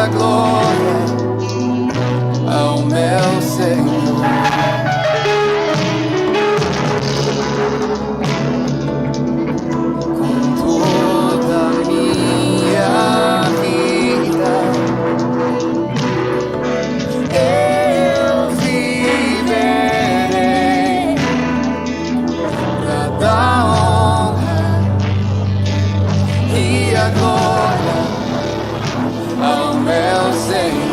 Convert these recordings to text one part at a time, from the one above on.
a glória ao meu Senhor. Com toda a minha vida eu viverei pra dar honra e a glória ao meu Senhor.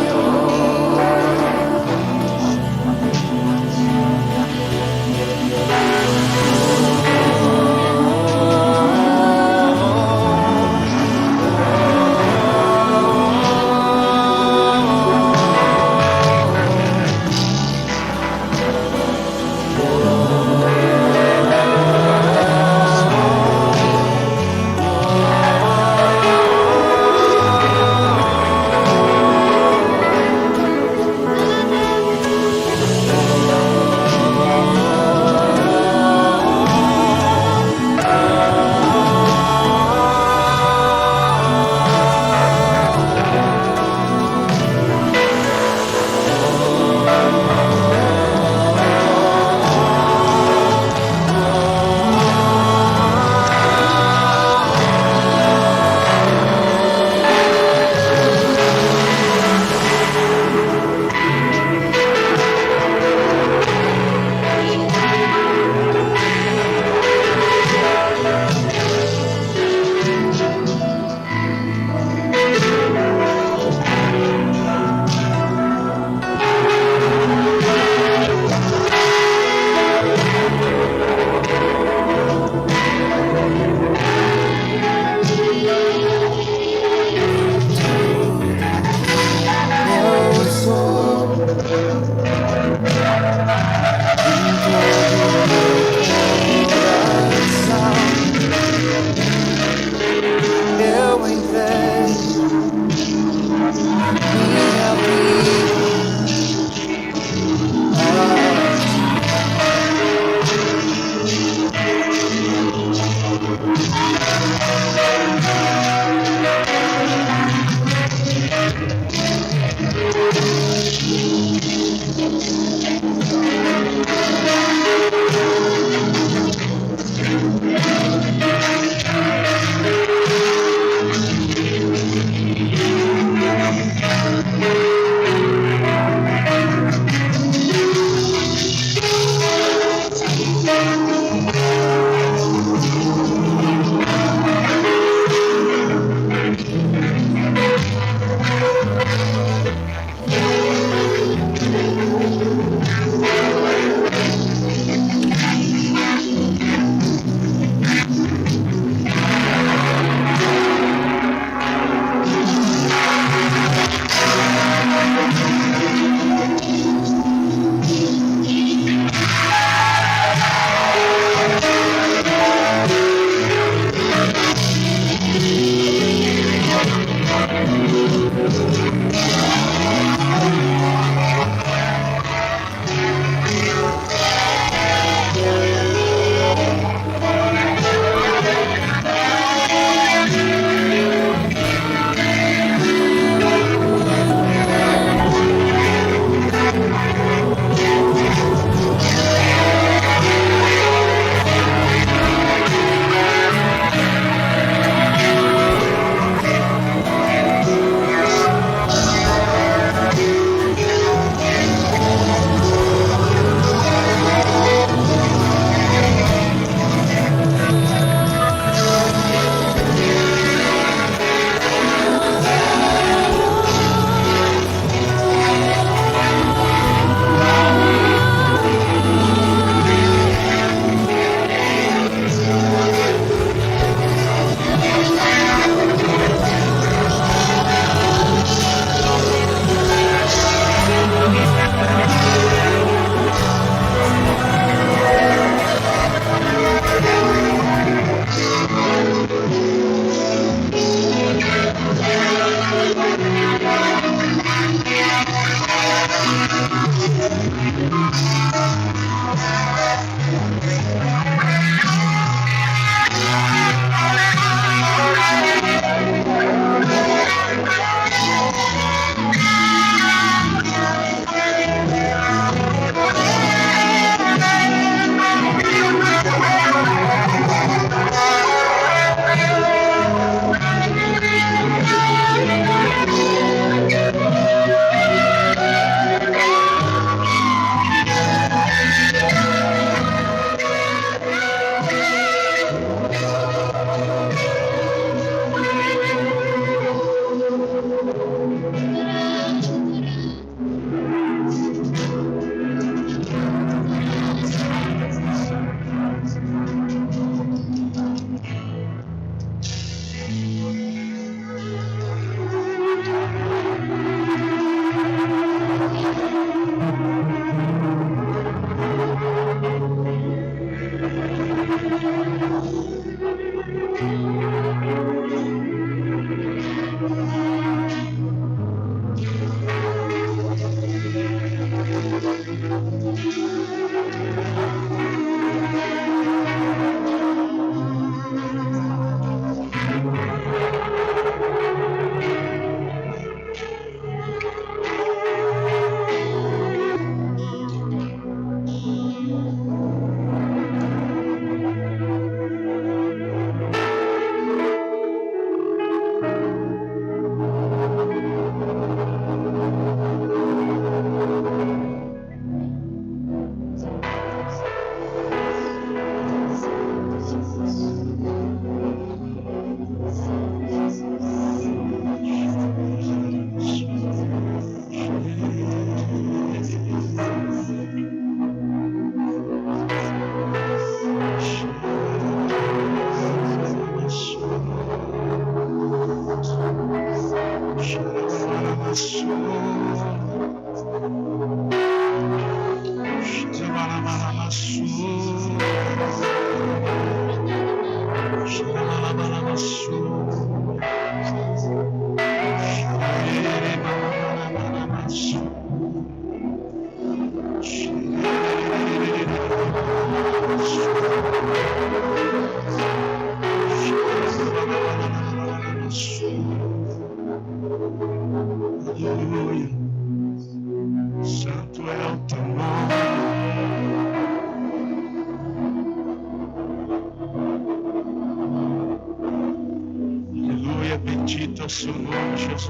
Bendito é o seu nome, Jesus.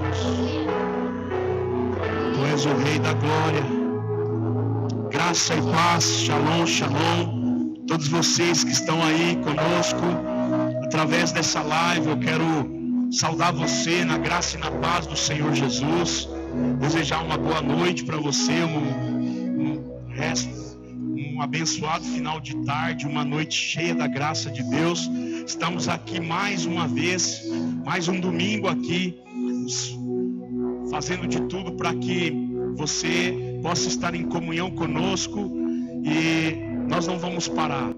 Tu és o Rei da Glória. Graça e paz, shalom, shalom. Todos vocês que estão aí conosco, através dessa live, eu quero saudar você na graça e na paz do Senhor Jesus. Desejar uma boa noite para você, um abençoado final de tarde, uma noite cheia da graça de Deus. Estamos aqui mais uma vez, mais um domingo aqui, fazendo de tudo para que você possa estar em comunhão conosco, e nós não vamos parar.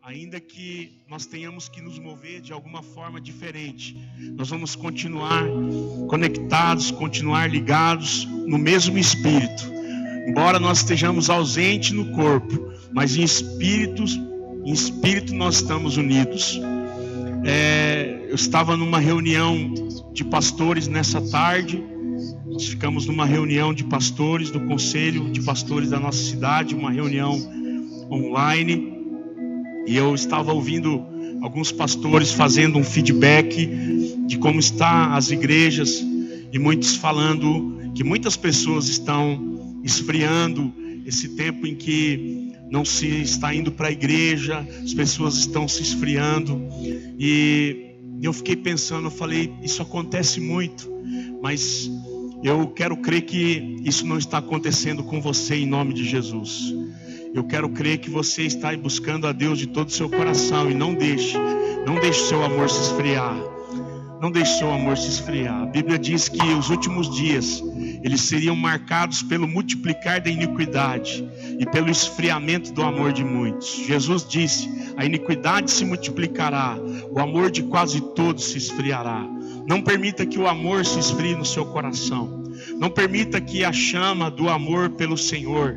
Ainda que nós tenhamos que nos mover de alguma forma diferente, nós vamos continuar conectados, continuar ligados no mesmo Espírito. Embora nós estejamos ausentes no corpo, mas em espírito nós estamos unidos. Eu estava numa reunião de pastores nessa tarde. Nós ficamos numa reunião de pastores do Conselho de Pastores da nossa cidade, uma reunião online. E eu estava ouvindo alguns pastores fazendo um feedback de como estão as igrejas, e muitos falando que muitas pessoas estão esfriando, esse tempo em que não se está indo para a igreja, as pessoas estão se esfriando. E eu fiquei pensando, eu falei, isso acontece muito, mas eu quero crer que isso não está acontecendo com você em nome de Jesus. Eu quero crer que você está buscando a Deus de todo o seu coração, e não deixe seu amor se esfriar. Não deixe seu amor se esfriar. A Bíblia diz que os últimos dias, eles seriam marcados pelo multiplicar da iniquidade e pelo esfriamento do amor de muitos. Jesus disse, a iniquidade se multiplicará, o amor de quase todos se esfriará. Não permita que o amor se esfrie no seu coração. Não permita que a chama do amor pelo Senhor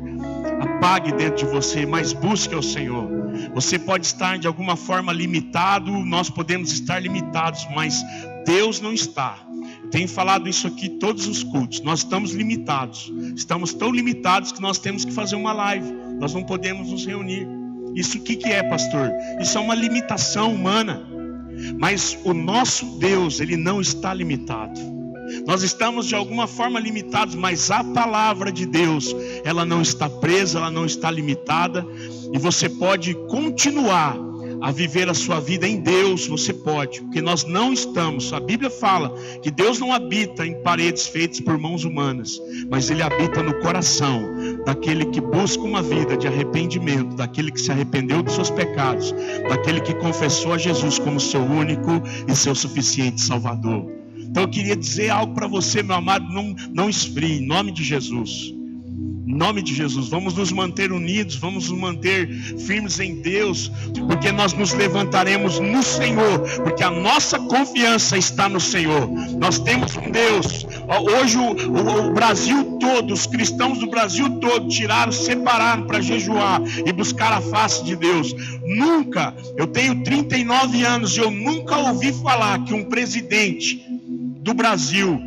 apague dentro de você, mas busque ao Senhor. Você pode estar de alguma forma limitado, nós podemos estar limitados, mas Deus não está. Eu tenho falado isso aqui todos os cultos. Nós estamos limitados. Estamos tão limitados que nós temos que fazer uma live. Nós não podemos nos reunir. Isso o que é, pastor? Isso é uma limitação humana. Mas o nosso Deus, Ele não está limitado. Nós estamos de alguma forma limitados, mas a palavra de Deus, ela não está presa, ela não está limitada. E você pode continuar a viver a sua vida em Deus. Você pode, porque nós não estamos. A Bíblia fala que Deus não habita em paredes feitas por mãos humanas, mas Ele habita no coração daquele que busca uma vida de arrependimento, daquele que se arrependeu dos seus pecados, daquele que confessou a Jesus como seu único e seu suficiente Salvador. Então eu queria dizer algo para você, meu amado, não esfrie, em nome de Jesus. Em nome de Jesus, vamos nos manter unidos, vamos nos manter firmes em Deus, porque nós nos levantaremos no Senhor, porque a nossa confiança está no Senhor. Nós temos um Deus. Hoje o Brasil todo, os cristãos do Brasil todo separaram para jejuar e buscar a face de Deus. Nunca, eu tenho 39 anos e eu nunca ouvi falar que um presidente do Brasil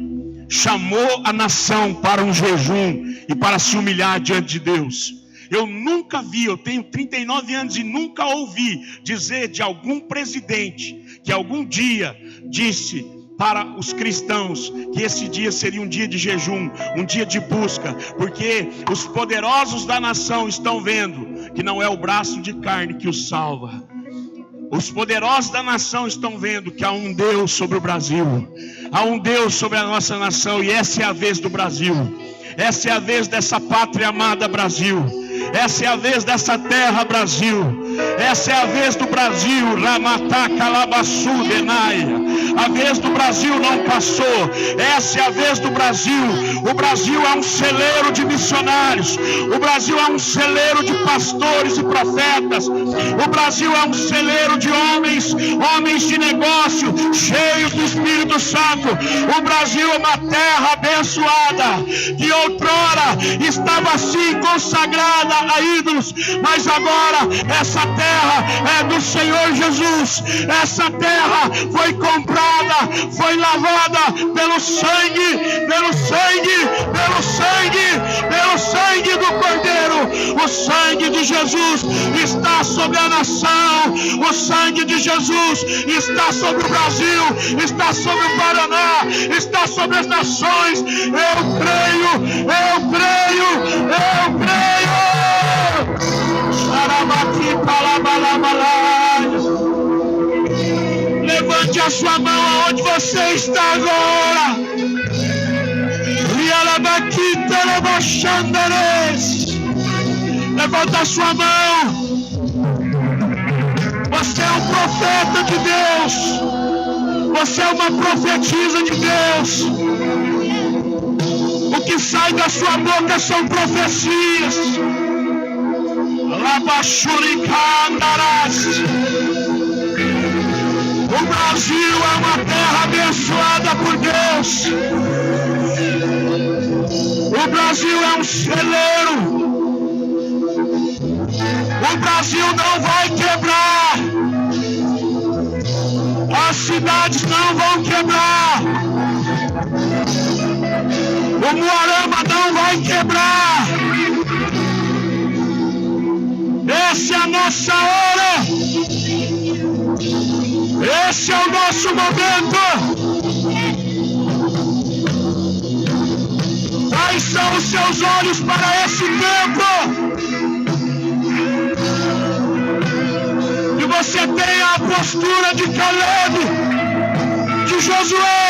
chamou a nação para um jejum e para se humilhar diante de Deus. Eu nunca vi, eu tenho 39 anos e nunca ouvi dizer de algum presidente que algum dia disse para os cristãos que esse dia seria um dia de jejum, um dia de busca, porque os poderosos da nação estão vendo que não é o braço de carne que os salva. Os poderosos da nação estão vendo que há um Deus sobre o Brasil, há um Deus sobre a nossa nação, e essa é a vez do Brasil, essa é a vez dessa pátria amada Brasil, essa é a vez dessa terra Brasil, essa é a vez do Brasil. Ramatá Calabassu Denaia, A vez do Brasil não passou. Essa é a vez do Brasil. O Brasil é um celeiro de missionários. O Brasil é um celeiro de pastores e profetas. O Brasil é um celeiro de homens de negócio, cheios do Espírito Santo. O Brasil é uma terra abençoada, que outrora estava assim consagrada a ídolos, mas agora essa terra é do Senhor Jesus. Essa terra foi comprada, foi lavada pelo sangue do Cordeiro. O sangue de Jesus está sobre a nação. O sangue de Jesus está sobre o Brasil, está sobre o Paraná, está sobre as nações. Eu creio. Levante a sua mão aonde você está agora. Levanta a sua mão. Você é um profeta de Deus. Você é uma profetisa de Deus. O que sai da sua boca são profecias. O Brasil é uma terra abençoada por Deus. O Brasil é um celeiro. O Brasil não vai quebrar. As cidades não vão quebrar. O Moarama não vai quebrar. Essa é a nossa hora. Esse é o nosso momento. Quais são os seus olhos para esse tempo? Que você tenha a postura de Caleb, de Josué.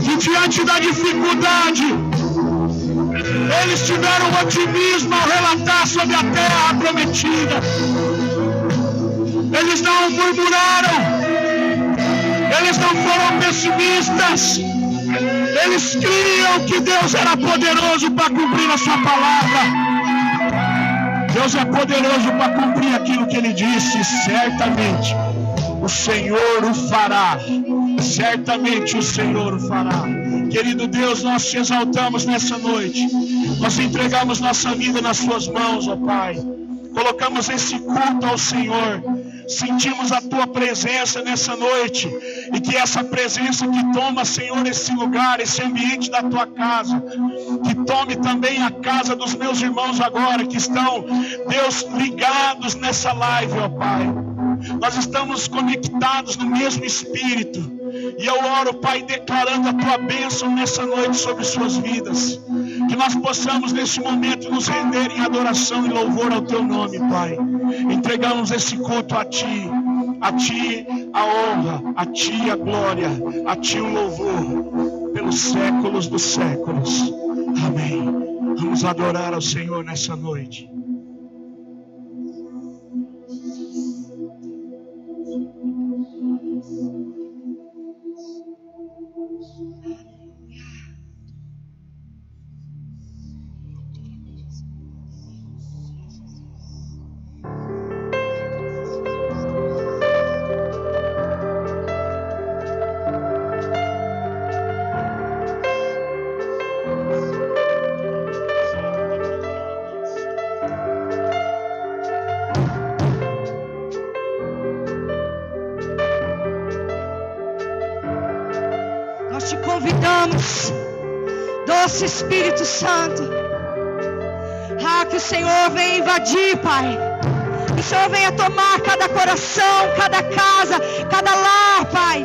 Que diante da dificuldade eles tiveram otimismo ao relatar sobre a terra prometida. Eles não murmuraram. Eles não foram pessimistas. Eles criam que Deus era poderoso para cumprir a sua palavra. Deus é poderoso para cumprir aquilo que Ele disse. Certamente o Senhor o fará. Certamente o Senhor o fará. Querido Deus, nós te exaltamos nessa noite. Nós entregamos nossa vida nas suas mãos, ó Pai. Colocamos esse culto ao Senhor. Sentimos a tua presença nessa noite. E que essa presença que toma, Senhor, esse lugar, esse ambiente da tua casa, que tome também a casa dos meus irmãos agora, que estão, Deus, ligados nessa live, ó Pai. Nós estamos conectados no mesmo Espírito. E eu oro, Pai, declarando a tua bênção nessa noite sobre suas vidas. Que nós possamos nesse momento nos render em adoração e louvor ao teu nome, Pai. Entregamos esse culto a ti a honra, a ti a glória, a ti o louvor, pelos séculos dos séculos. Amém. Vamos adorar ao Senhor nessa noite. Te convidamos, doce Espírito Santo, que o Senhor venha invadir, Pai. Que o Senhor venha tomar cada coração, cada casa, cada lar, Pai.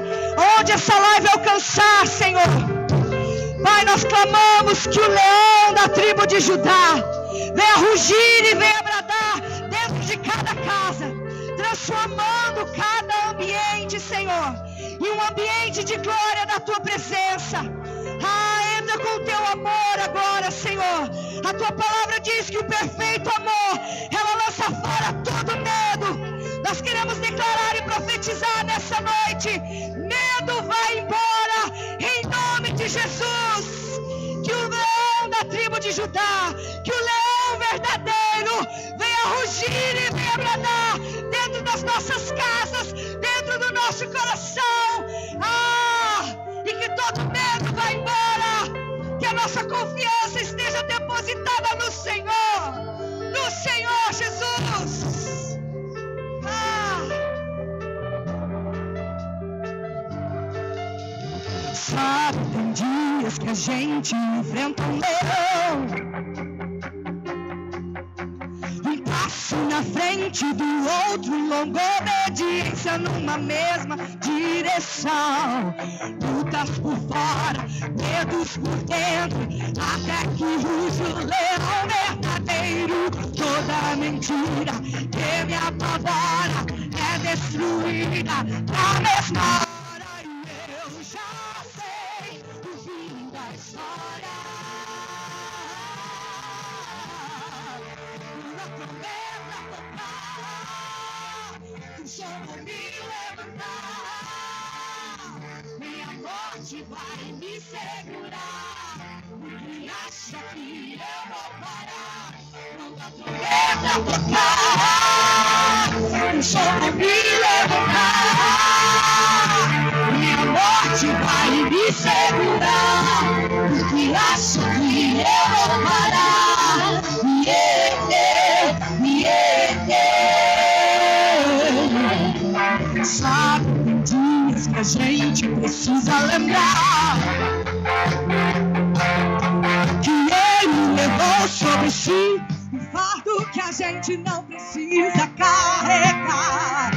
Onde essa live alcançar, Senhor. Pai, nós clamamos que o leão da tribo de Judá venha rugir e venha bradar dentro de cada casa, transformando cada ambiente, Senhor, em um ambiente de glória da tua presença. Entra cerca com o teu amor agora, Senhor. A tua palavra diz que o perfeito amor, ela lança fora todo medo. Nós queremos declarar e profetizar nessa noite: medo vai embora, em nome de Jesus. Que o leão da tribo de Judá, que o leão verdadeiro venha rugir e venha bradar dentro das nossas casas, dentro do nosso coração. E que todo medo vá embora, que a nossa confiança esteja depositada no Senhor Jesus. Sabe, tem dias que a gente enfrenta um leão, um passo na frente do outro, longa obediência numa mesma direção. Lutas por fora, medos por dentro, até que ruge o leão verdadeiro. Toda mentira que me apavora é destruída na mesma hora. E eu já sei o fim da história. Uma trombeta tocar, o som vai me levantar. Minha morte vai me segurar. Ninguém acha que eu vou parar. Quando a trombeta tocar, o som vai me levantar. Minha morte vai me segurar. Ninguém acha que eu vou parar. Sabe, tem dias que a gente precisa lembrar que Ele levou sobre si um fardo que a gente não precisa carregar.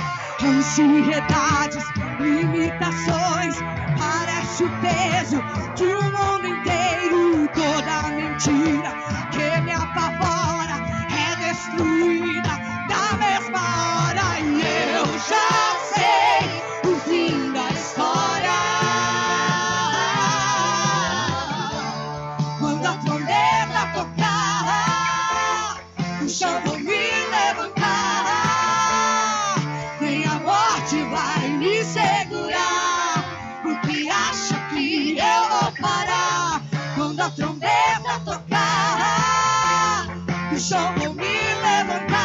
Ansiedades, limitações, parece o peso de um mundo inteiro. Toda mentira que me apavora é destruída da mesma hora. E eu já sei o fim da história. Quando a trombeta tocar, o chão vai me levantar. Nem a morte vai me segurar. Porque acha que eu vou parar. Quando a trombeta tocar, o chão vai me levantar.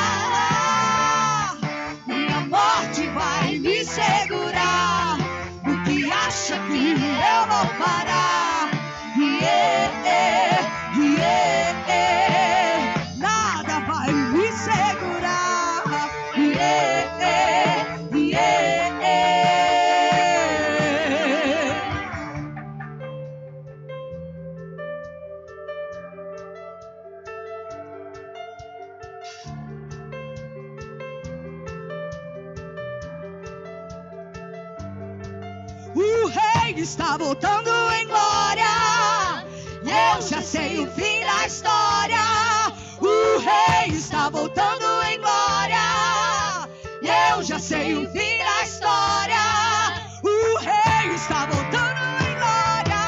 Minha morte vai me segurar. Porque acha que eu vou parar. Nada vai me segurar. O rei está voltando em glória. Eu já sei o fim da história. O rei está voltando em glória. Eu já sei o fim da história. O rei está voltando em glória.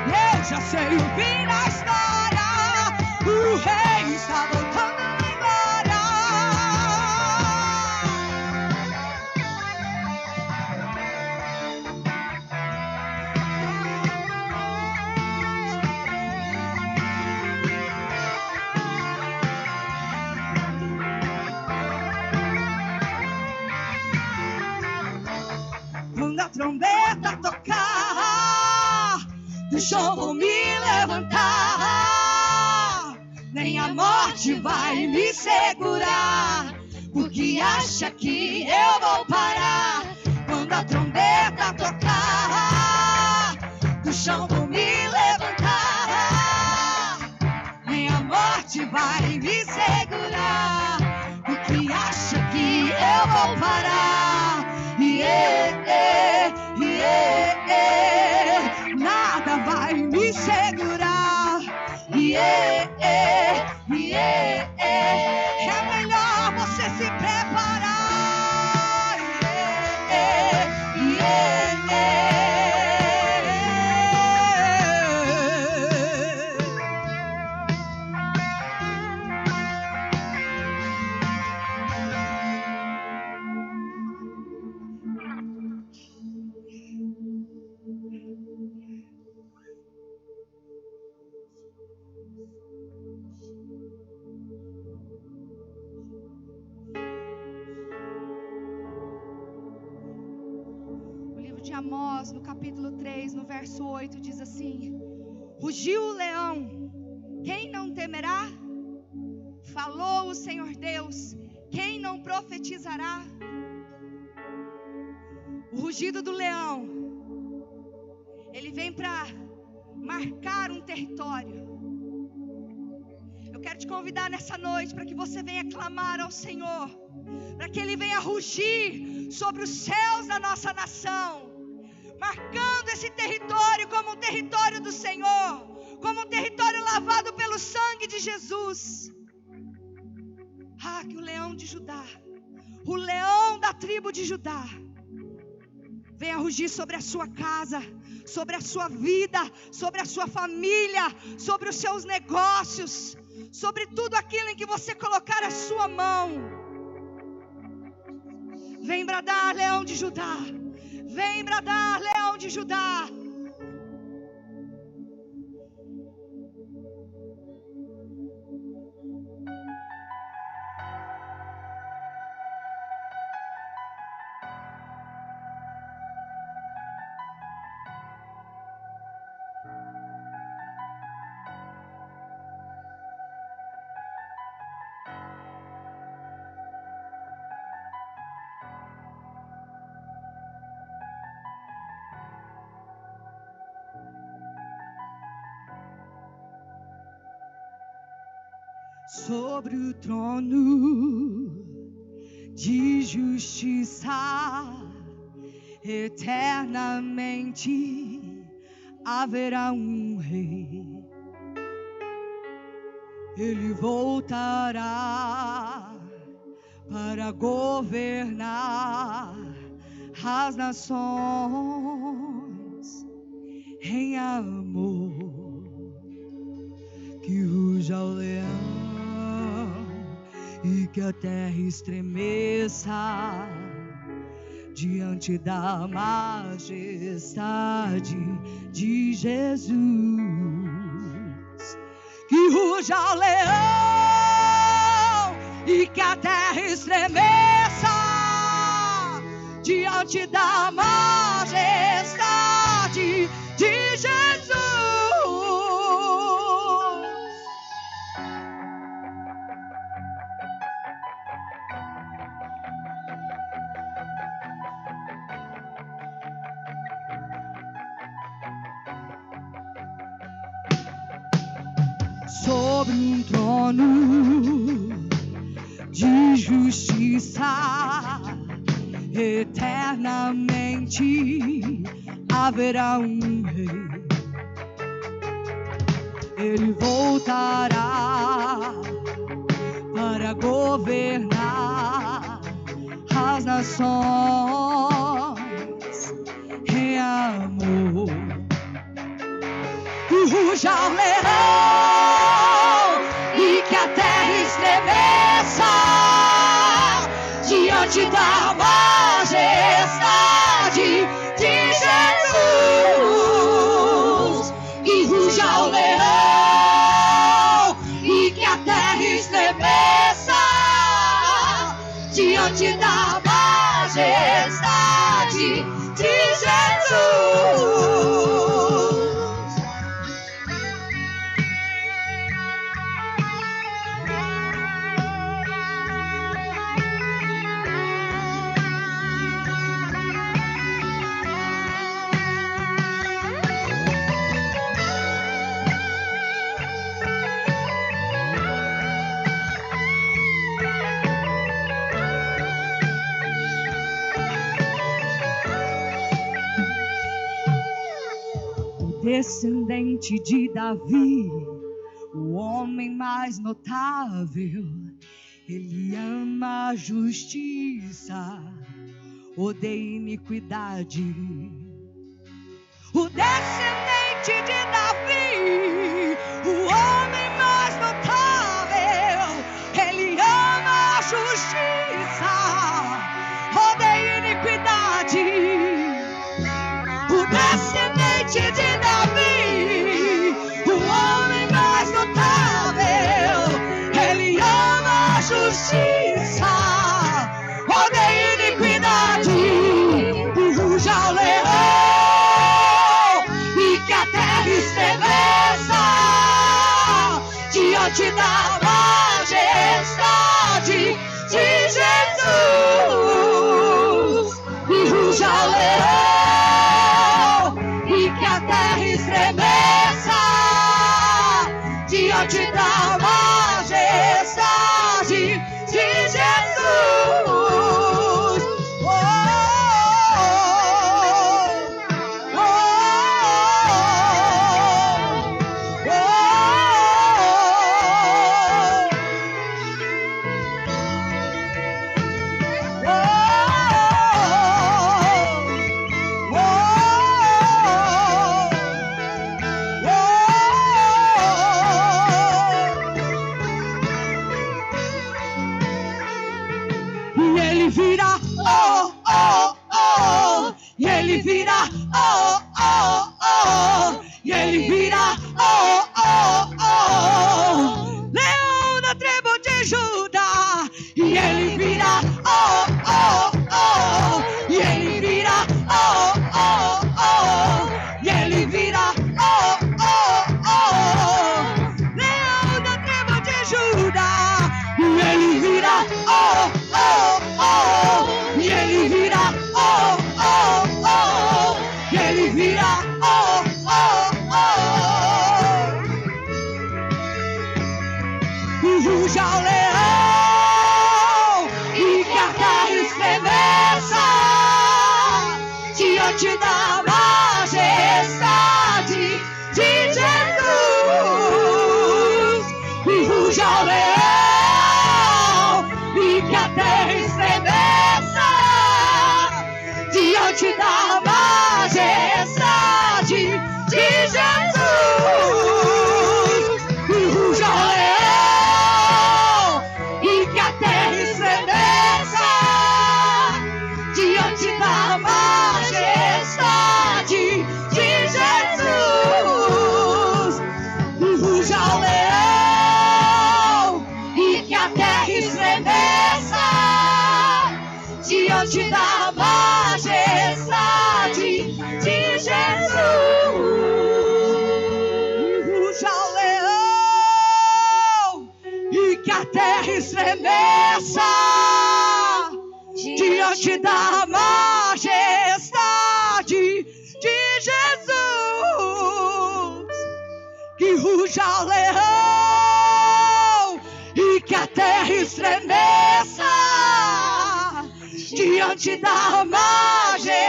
Eu já sei o fim da história. O rei está voltando em glória. Quando a trombeta tocar, do chão vou me levantar. Nem a morte vai me segurar, porque acha que eu vou parar. Quando a trombeta tocar, do chão vou me levantar. Nem a morte vai me segurar, porque acha que eu vou parar. Nada vai me segurar. É melhor você se preparar. Amós, no capítulo 3, no verso 8, diz assim: rugiu o leão, quem não temerá? Falou o Senhor Deus, quem não profetizará? O rugido do leão, ele vem para marcar um território. Eu quero te convidar nessa noite para que você venha clamar ao Senhor, para que Ele venha rugir sobre os céus da nossa nação, marcando esse território como um território do Senhor, como um território lavado pelo sangue de Jesus. Que o leão de Judá, o leão da tribo de Judá, venha rugir sobre a sua casa, sobre a sua vida, sobre a sua família, sobre os seus negócios, sobre tudo aquilo em que você colocar a sua mão. Vem bradar, leão de Judá. Vem bradar, leão de Judá. Sobre o trono de justiça, eternamente haverá um rei. Ele voltará para governar as nações em amor. Que ruja o leão e que a terra estremeça diante da majestade de Jesus. Que ruja o leão e que a terra estremeça diante da majestade de Jesus. Sobre um trono de justiça, eternamente haverá um rei. Ele voltará para governar as nações em amor. E ruja o leão e que a terra estremeça diante da majestade de Jesus. E ruja o leão e que a terra estremeça diante da majestade de Jesus. Descendente de Davi, o homem mais notável, ele ama a justiça, odeia iniquidade. O descendente de Davi, o homem mais notável, ele ama a justiça, odeia iniquidade. O descendente de Davi, o homem mais notável, ele ama a justiça, odeia iniquidade. E ruja o leão diante da majestade de Jesus. E ruja o leão, e que a terra estremeça diante da majestade de Jesus. Oh, oh, oh, e ele vira, oh, oh, oh, e ele vira, oh, oh, oh, e ele vira, oh, oh, oh, leão da tribo de Judá, e ele vira, oh, oh, oh, e ele vira, oh, oh, oh, e ele vira, oh, oh, oh, leão da tribo de Judá, e ele vira, oh, oh, oh, e ele vira, oh, oh, oh, e ele vira, oh, oh, oh, e ruja o leão, e que a terra estremeça diante da majestade de Jesus. E ruja o leão, e que a terra estremeça diante da majestade de Jesus. E ruja o leão, e que a terra estremeça diante da majestade de Jesus. E ruja o leão, e que a terra estremeça diante da majestade de Jesus. E ruja o leão, e que a terra estremeça diante da majestade de Jesus. Que ruja o leão, e que a terra estremeça diante da majestade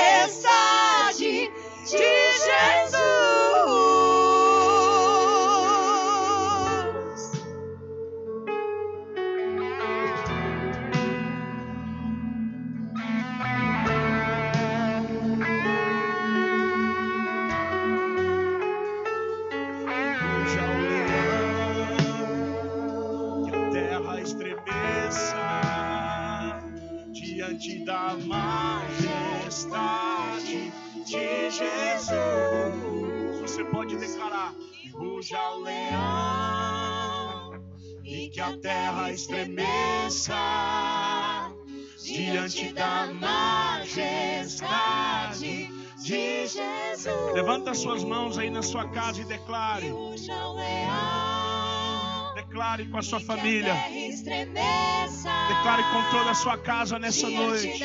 de Jesus. Ruja o leão, que a terra estremeça diante da majestade de Jesus. Você pode declarar: ruja o leão, e que a terra estremeça diante da majestade de Jesus. Levanta suas mãos aí na sua casa e declare. Declare com a sua família. Declare com toda a sua casa nessa noite.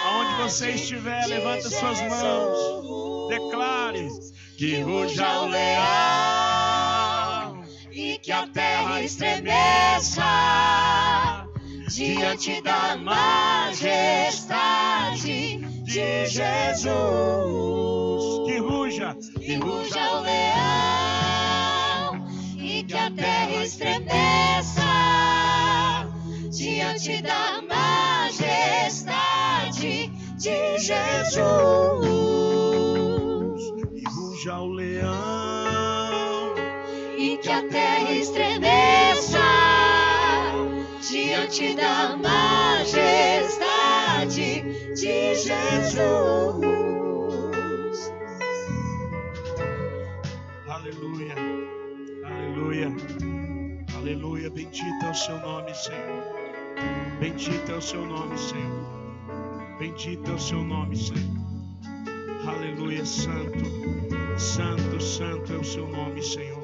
Aonde você estiver, levanta suas mãos. Declare que ruja o leão, e que a terra estremeça diante da majestade de Jesus. Que ruja o leão, e que a terra estremeça diante da majestade de Jesus. E ruja o leão, e que a terra estremeça diante da majestade de Jesus. Aleluia, aleluia, aleluia. Bendito é o seu nome, Senhor. Bendito é o seu nome, Senhor. Bendito é o seu nome, Senhor. Aleluia, santo, santo, santo é o seu nome, Senhor.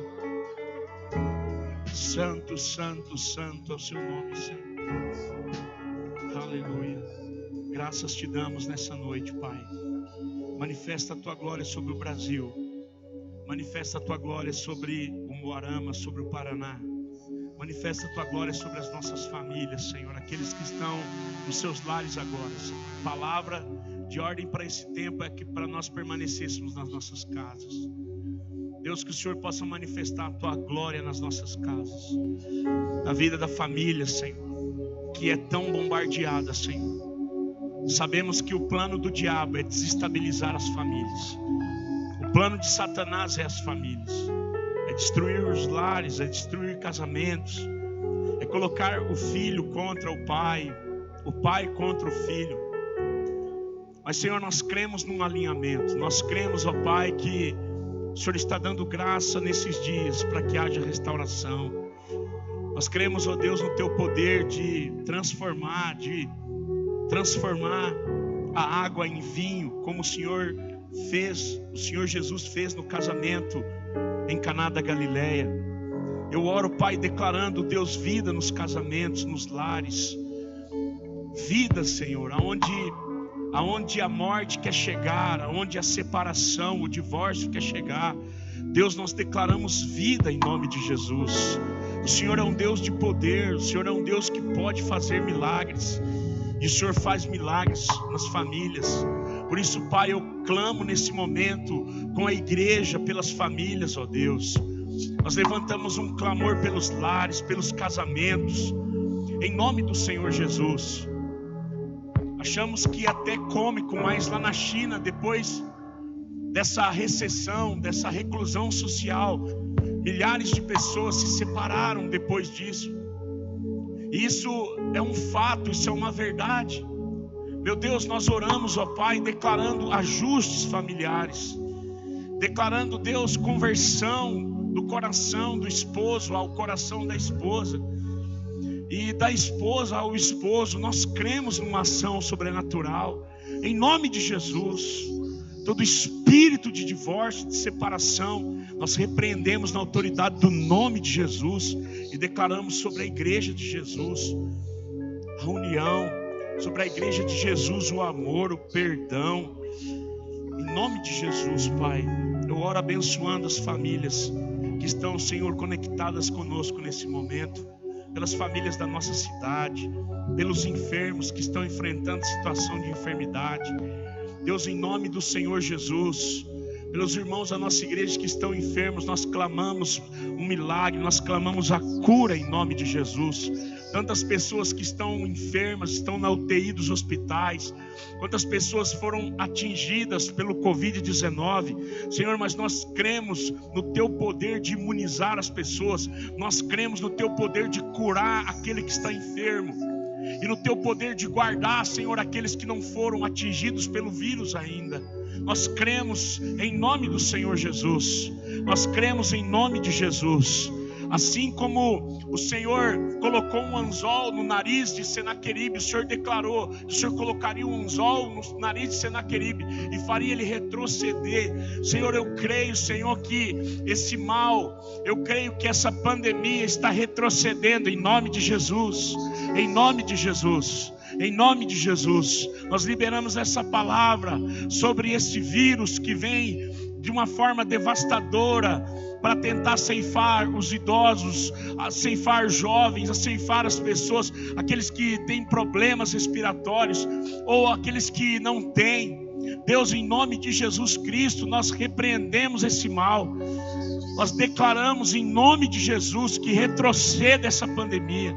Santo, santo, santo é o seu nome, Senhor. Aleluia. Graças te damos nessa noite, Pai. Manifesta a tua glória sobre o Brasil. Manifesta a tua glória sobre o Moarama, sobre o Paraná. Manifesta a tua glória sobre as nossas famílias, Senhor. Aqueles que estão nos seus lares agora, Senhor. Palavra de ordem para esse tempo é que para nós permanecêssemos nas nossas casas. Deus, que o Senhor possa manifestar a tua glória nas nossas casas, na vida da família, Senhor, que é tão bombardeada, Senhor. Sabemos que o plano do diabo é desestabilizar as famílias. O plano de Satanás é as famílias, é destruir os lares, é destruir casamentos, é colocar o filho contra o pai contra o filho. Mas, Senhor, nós cremos num alinhamento. Nós cremos, ó Pai, que o Senhor está dando graça nesses dias para que haja restauração. Nós cremos, ó Deus, no teu poder de transformar a água em vinho, como o Senhor Jesus fez no casamento em Caná da Galileia. Eu oro, Pai, declarando, Deus, vida nos casamentos, nos lares. Vida, Senhor, aonde a morte quer chegar, aonde a separação, o divórcio quer chegar. Deus, nós declaramos vida em nome de Jesus. O Senhor é um Deus de poder, o Senhor é um Deus que pode fazer milagres. E o Senhor faz milagres nas famílias. Por isso, Pai, eu clamo nesse momento com a igreja, pelas famílias, ó Deus. Nós levantamos um clamor pelos lares, pelos casamentos, em nome do Senhor Jesus. Achamos que até cômico, mas lá na China, depois dessa recessão, dessa reclusão social, milhares de pessoas se separaram depois disso. Isso é um fato, isso é uma verdade. Meu Deus, nós oramos, ó Pai, declarando ajustes familiares, declarando, Deus, conversão do coração do esposo ao coração da esposa, e da esposa ao esposo. Nós cremos numa ação sobrenatural, em nome de Jesus. Todo espírito de divórcio, de separação, nós repreendemos na autoridade do nome de Jesus e declaramos sobre a igreja de Jesus a união, sobre a igreja de Jesus o amor, o perdão. Em nome de Jesus, Pai, eu oro abençoando as famílias que estão, Senhor, conectadas conosco nesse momento, pelas famílias da nossa cidade, pelos enfermos que estão enfrentando situação de enfermidade. Deus, em nome do Senhor Jesus, pelos irmãos da nossa igreja que estão enfermos, nós clamamos um milagre, nós clamamos a cura em nome de Jesus. Tantas pessoas que estão enfermas, estão na UTI dos hospitais, quantas pessoas foram atingidas pelo Covid-19, Senhor, mas nós cremos no teu poder de imunizar as pessoas, nós cremos no teu poder de curar aquele que está enfermo, e no teu poder de guardar, Senhor, aqueles que não foram atingidos pelo vírus ainda. Nós cremos em nome do Senhor Jesus, nós cremos em nome de Jesus. Assim como o Senhor colocou um anzol no nariz de Senaqueribe, o Senhor declarou que o Senhor colocaria um anzol no nariz de Senaqueribe e faria ele retroceder. Senhor, eu creio, Senhor, que esse mal, eu creio que essa pandemia está retrocedendo em nome de Jesus, em nome de Jesus. Em nome de Jesus, nós liberamos essa palavra sobre esse vírus que vem de uma forma devastadora para tentar ceifar os idosos, a ceifar jovens, a ceifar as pessoas, aqueles que têm problemas respiratórios ou aqueles que não têm. Deus, em nome de Jesus Cristo, nós repreendemos esse mal. Nós declaramos em nome de Jesus que retroceda essa pandemia.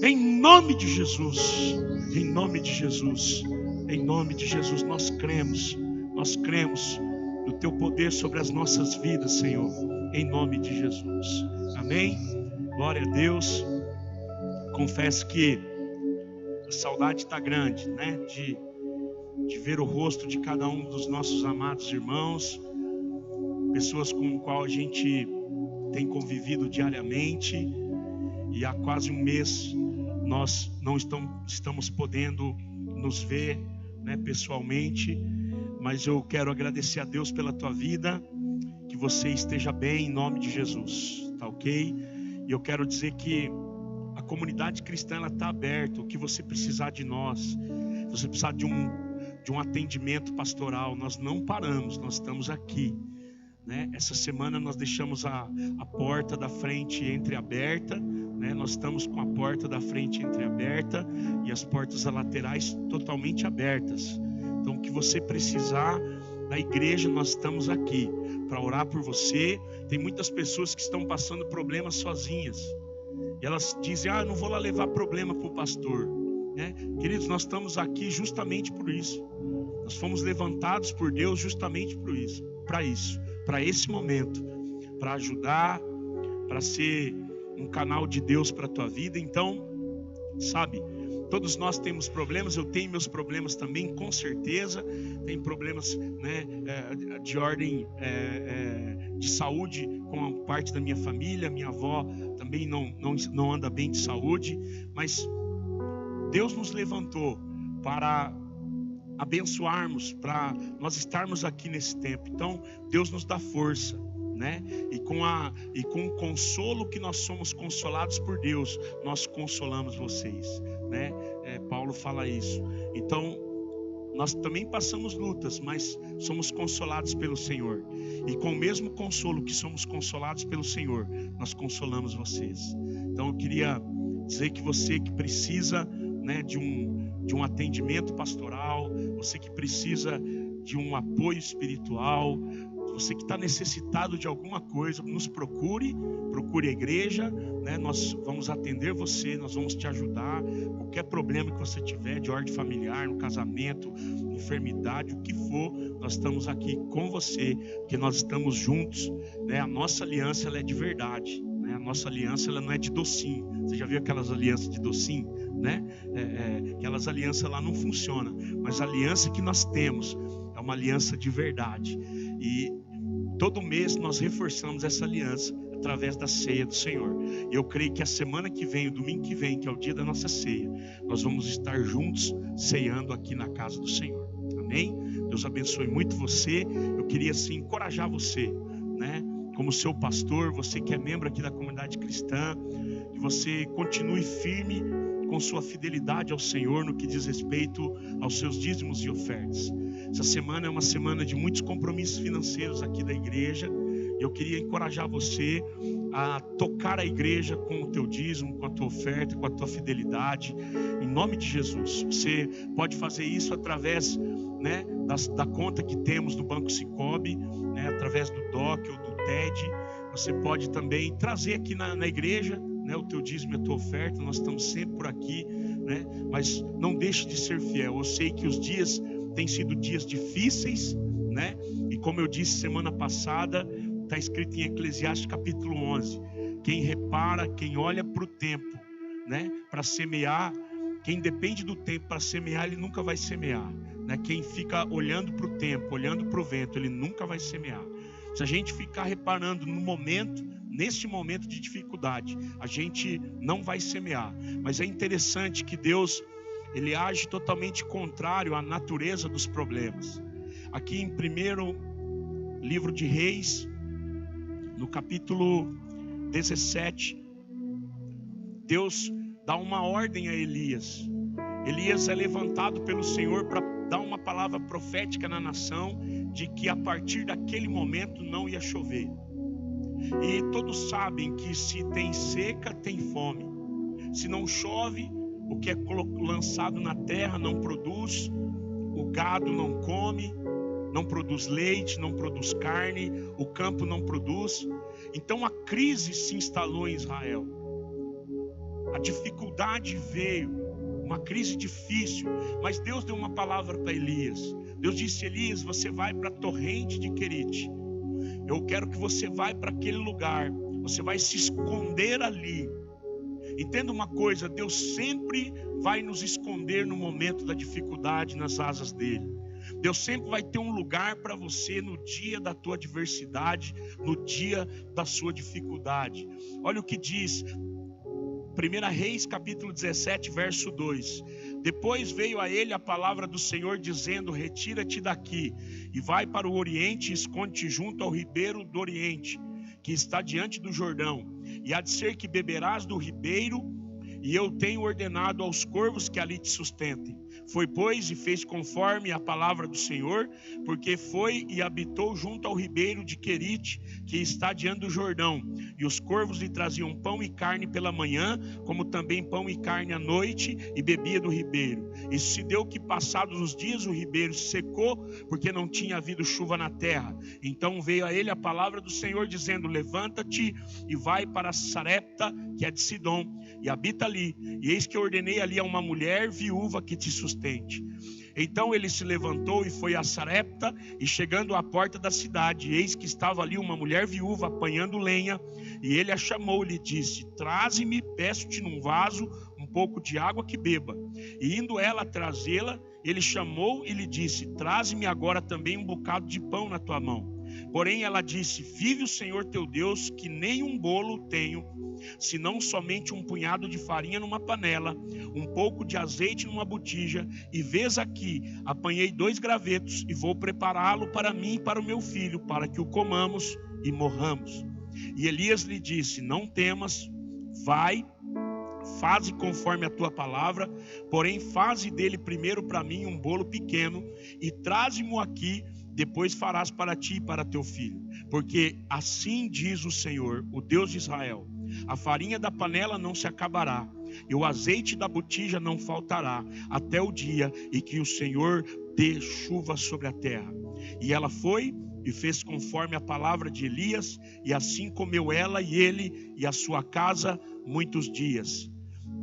Em nome de Jesus, em nome de Jesus, em nome de Jesus, nós cremos no teu poder sobre as nossas vidas, Senhor, em nome de Jesus, amém? Glória a Deus. Confesso que a saudade está grande, né? De ver o rosto de cada um dos nossos amados irmãos, pessoas com as quais a gente tem convivido diariamente, e há quase um mês nós não estamos podendo nos ver, né, pessoalmente, mas eu quero agradecer a Deus pela tua vida, que você esteja bem em nome de Jesus, tá ok? E eu quero dizer que a comunidade cristã, ela está aberta. O que você precisar de nós, se você precisar de um atendimento pastoral, nós não paramos, nós estamos aqui, né? Essa semana nós deixamos a porta da frente entreaberta, né? Nós estamos com a porta da frente entreaberta e as portas laterais totalmente abertas. Então, o que você precisar da igreja, nós estamos aqui para orar por você. Tem muitas pessoas que estão passando problemas sozinhas. E elas dizem, eu não vou lá levar problema para o pastor, né? Queridos, nós estamos aqui justamente por isso. Nós fomos levantados por Deus justamente para esse momento, para ajudar, para ser um canal de Deus para a tua vida. Então, sabe, todos nós temos problemas, eu tenho meus problemas também, com certeza. Tem problemas, né, de ordem de saúde com a parte da minha família. Minha avó também não anda bem de saúde, mas Deus nos levantou para abençoarmos, para nós estarmos aqui nesse tempo. Então Deus nos dá força, né? E com o consolo que nós somos consolados por Deus, nós consolamos vocês, né? Paulo fala isso. Então nós também passamos lutas, mas somos consolados pelo Senhor. E com o mesmo consolo que somos consolados pelo Senhor, nós consolamos vocês. Então eu queria dizer que você que precisa, né, de um atendimento pastoral, você que precisa de um apoio espiritual, você que está necessitado de alguma coisa, nos procure a igreja, né? Nós vamos atender você, nós vamos te ajudar. Qualquer problema que você tiver de ordem familiar, no casamento, enfermidade, o que for, nós estamos aqui com você, porque nós estamos juntos, né? A nossa aliança, ela é de verdade, né? A nossa aliança, ela não é de docinho. Você já viu aquelas alianças de docinho, né? Aquelas alianças lá não funcionam, mas a aliança que nós temos é uma aliança de verdade. E todo mês nós reforçamos essa aliança através da ceia do Senhor. E eu creio que a semana que vem, o domingo que vem, que é o dia da nossa ceia, nós vamos estar juntos ceando aqui na casa do Senhor. Amém? Deus abençoe muito você. Eu queria assim encorajar você, né? Como seu pastor, você que é membro aqui da comunidade cristã, que você continue firme com sua fidelidade ao Senhor no que diz respeito aos seus dízimos e ofertas. Essa semana é uma semana de muitos compromissos financeiros aqui da igreja. Eu queria encorajar você a tocar a igreja com o teu dízimo, com a tua oferta, com a tua fidelidade, em nome de Jesus. Você pode fazer isso através, né, da conta que temos do Banco Sicoob, né, através do DOC ou do TED. Você pode também trazer aqui na igreja, né, o teu dízimo e a tua oferta. Nós estamos sempre por aqui, né, mas não deixe de ser fiel. Eu sei que os dias têm sido dias difíceis, né? E como eu disse semana passada, está escrito em Eclesiastes capítulo 11, quem repara, quem olha para o tempo, né, para semear, quem depende do tempo para semear, ele nunca vai semear, né? Quem fica olhando para o tempo, olhando para o vento, ele nunca vai semear. Se a gente ficar reparando no momento, neste momento de dificuldade, a gente não vai semear. Mas é interessante que Deus, ele age totalmente contrário à natureza dos problemas. Aqui em 1º livro de Reis, no capítulo 17, Deus dá uma ordem a Elias. Elias é levantado pelo Senhor para dar uma palavra profética na nação, de que a partir daquele momento não ia chover. E todos sabem que se tem seca, tem fome. Se não chove, o que é lançado na terra não produz, o gado não come, não produz leite, não produz carne, o campo não produz. Então a crise se instalou em Israel. A dificuldade veio, uma crise difícil, mas Deus deu uma palavra para Elias. Deus disse: Elias, você vai para a torrente de Querite. Eu quero que você vá para aquele lugar, você vai se esconder ali. Entenda uma coisa, Deus sempre vai nos esconder no momento da dificuldade nas asas dele. Deus sempre vai ter um lugar para você no dia da tua adversidade, no dia da sua dificuldade. Olha o que diz 1 Reis capítulo 17, verso 2. Depois veio a ele a palavra do Senhor dizendo: retira-te daqui e vai para o oriente e esconde-te junto ao ribeiro do oriente, que está diante do Jordão. E há de ser que beberás do ribeiro, e eu tenho ordenado aos corvos que ali te sustentem. Foi, pois, e fez conforme a palavra do Senhor, porque foi e habitou junto ao ribeiro de Querite, que está diante do Jordão. E os corvos lhe traziam pão e carne pela manhã, como também pão e carne à noite, e bebia do ribeiro. E se deu que, passados os dias, o ribeiro se secou, porque não tinha havido chuva na terra. Então veio a ele a palavra do Senhor, dizendo: levanta-te e vai para Sarepta, que é de Sidom, e habita ali. E eis que eu ordenei ali a uma mulher viúva que te sustente. Então ele se levantou e foi a Sarepta, e chegando à porta da cidade, eis que estava ali uma mulher viúva apanhando lenha, e ele a chamou e lhe disse: traze-me, peço-te num vaso, um pouco de água que beba. E indo ela trazê-la, ele chamou e lhe disse: traze-me agora também um bocado de pão na tua mão. Porém ela disse: vive o Senhor teu Deus, que nem um bolo tenho, senão somente um punhado de farinha numa panela, um pouco de azeite numa botija, e vês aqui, apanhei 2 gravetos, e vou prepará-lo para mim e para o meu filho, para que o comamos e morramos. E Elias lhe disse: não temas, vai, faze conforme a tua palavra, porém faze dele primeiro para mim um bolo pequeno, e traze-mo aqui, depois farás para ti e para teu filho. Porque assim diz o Senhor, o Deus de Israel: a farinha da panela não se acabará, e o azeite da botija não faltará, até o dia em que o Senhor dê chuva sobre a terra. E ela foi e fez conforme a palavra de Elias, e assim comeu ela e ele e a sua casa muitos dias.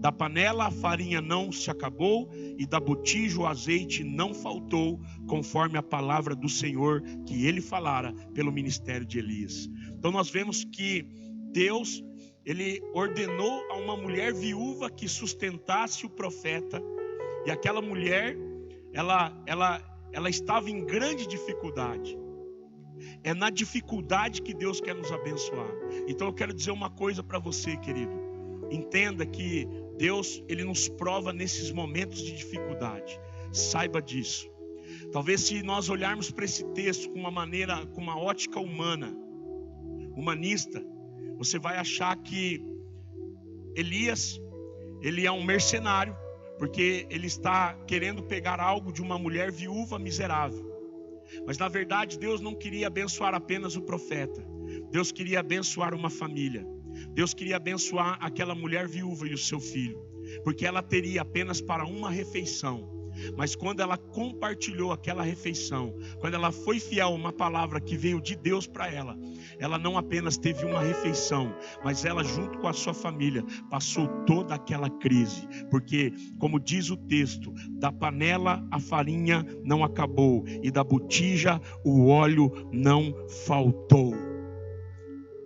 Da panela a farinha não se acabou, e da botija o azeite não faltou, conforme a palavra do Senhor que ele falara pelo ministério de Elias. Então nós vemos que Deus, ele ordenou a uma mulher viúva que sustentasse o profeta, e aquela mulher, ela estava em grande dificuldade. É na dificuldade que Deus quer nos abençoar. Então eu quero dizer uma coisa para você, querido: entenda que Deus, ele nos prova nesses momentos de dificuldade. Saiba disso. Talvez, se nós olharmos para esse texto com uma ótica humanista, você vai achar que Elias, ele é um mercenário, porque ele está querendo pegar algo de uma mulher viúva miserável. Mas na verdade Deus não queria abençoar apenas o profeta. Deus queria abençoar uma família. Deus queria abençoar aquela mulher viúva e o seu filho, porque ela teria apenas para uma refeição. Mas quando ela compartilhou aquela refeição, quando ela foi fiel a uma palavra que veio de Deus para ela, ela não apenas teve uma refeição, mas ela, junto com a sua família, passou toda aquela crise. Porque, como diz o texto, da panela a farinha não acabou, e da botija o óleo não faltou.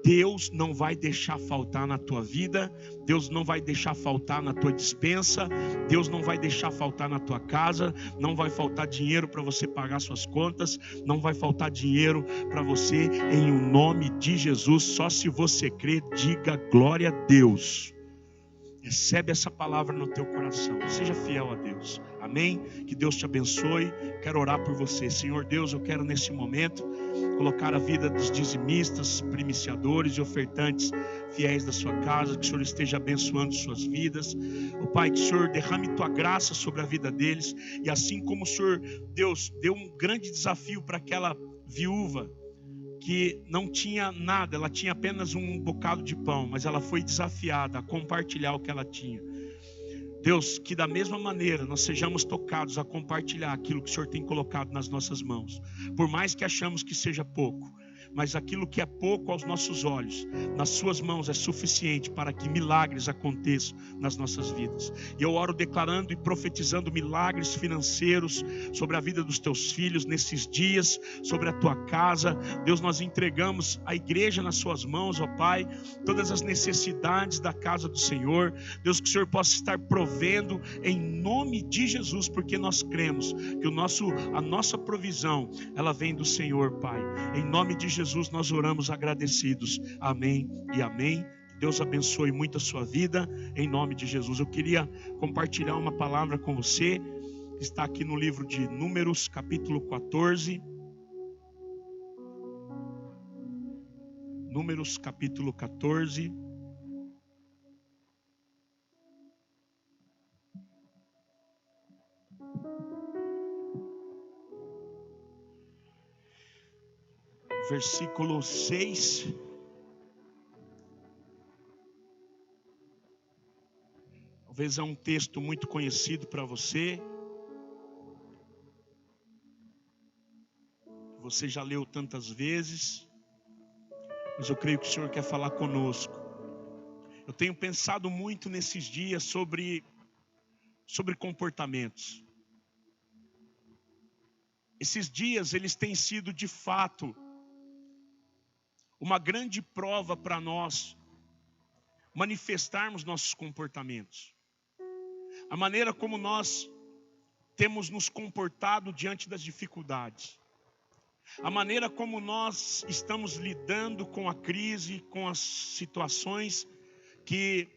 Deus não vai deixar faltar na tua vida, Deus não vai deixar faltar na tua despensa, Deus não vai deixar faltar na tua casa, não vai faltar dinheiro para você pagar suas contas, não vai faltar dinheiro para você, em o nome de Jesus. Só se você crer, diga glória a Deus. Recebe essa palavra no teu coração, seja fiel a Deus, amém? Que Deus te abençoe. Quero orar por você. Senhor Deus, eu quero nesse momento colocar a vida dos dizimistas, primiciadores e ofertantes fiéis da sua casa, que o Senhor esteja abençoando suas vidas. Oh Pai, que o Senhor derrame tua graça sobre a vida deles, e assim como o Senhor, Deus, deu um grande desafio para aquela viúva que não tinha nada, ela tinha apenas um bocado de pão, mas ela foi desafiada a compartilhar o que ela tinha. Deus, que da mesma maneira nós sejamos tocados a compartilhar aquilo que o Senhor tem colocado nas nossas mãos, por mais que achamos que seja pouco, mas aquilo que é pouco aos nossos olhos, nas suas mãos é suficiente para que milagres aconteçam nas nossas vidas. E eu oro declarando e profetizando milagres financeiros sobre a vida dos teus filhos nesses dias, sobre a tua casa. Deus, nós entregamos a igreja nas suas mãos, ó Pai, todas as necessidades da casa do Senhor. Deus, que o Senhor possa estar provendo em nome de Jesus, porque nós cremos que a nossa provisão, ela vem do Senhor, Pai. Em nome de Jesus nós oramos agradecidos, amém e amém. Deus abençoe muito a sua vida, em nome de Jesus. Eu queria compartilhar uma palavra com você, que está aqui no livro de Números, capítulo 14. Números, capítulo 14. versículo 6. Talvez é um texto muito conhecido para você. Você já leu tantas vezes. Mas eu creio que o Senhor quer falar conosco. Eu tenho pensado muito nesses dias sobre comportamentos. Esses dias eles têm sido de fato uma grande prova para nós manifestarmos nossos comportamentos. A maneira como nós temos nos comportado diante das dificuldades. A maneira como nós estamos lidando com a crise, com as situações que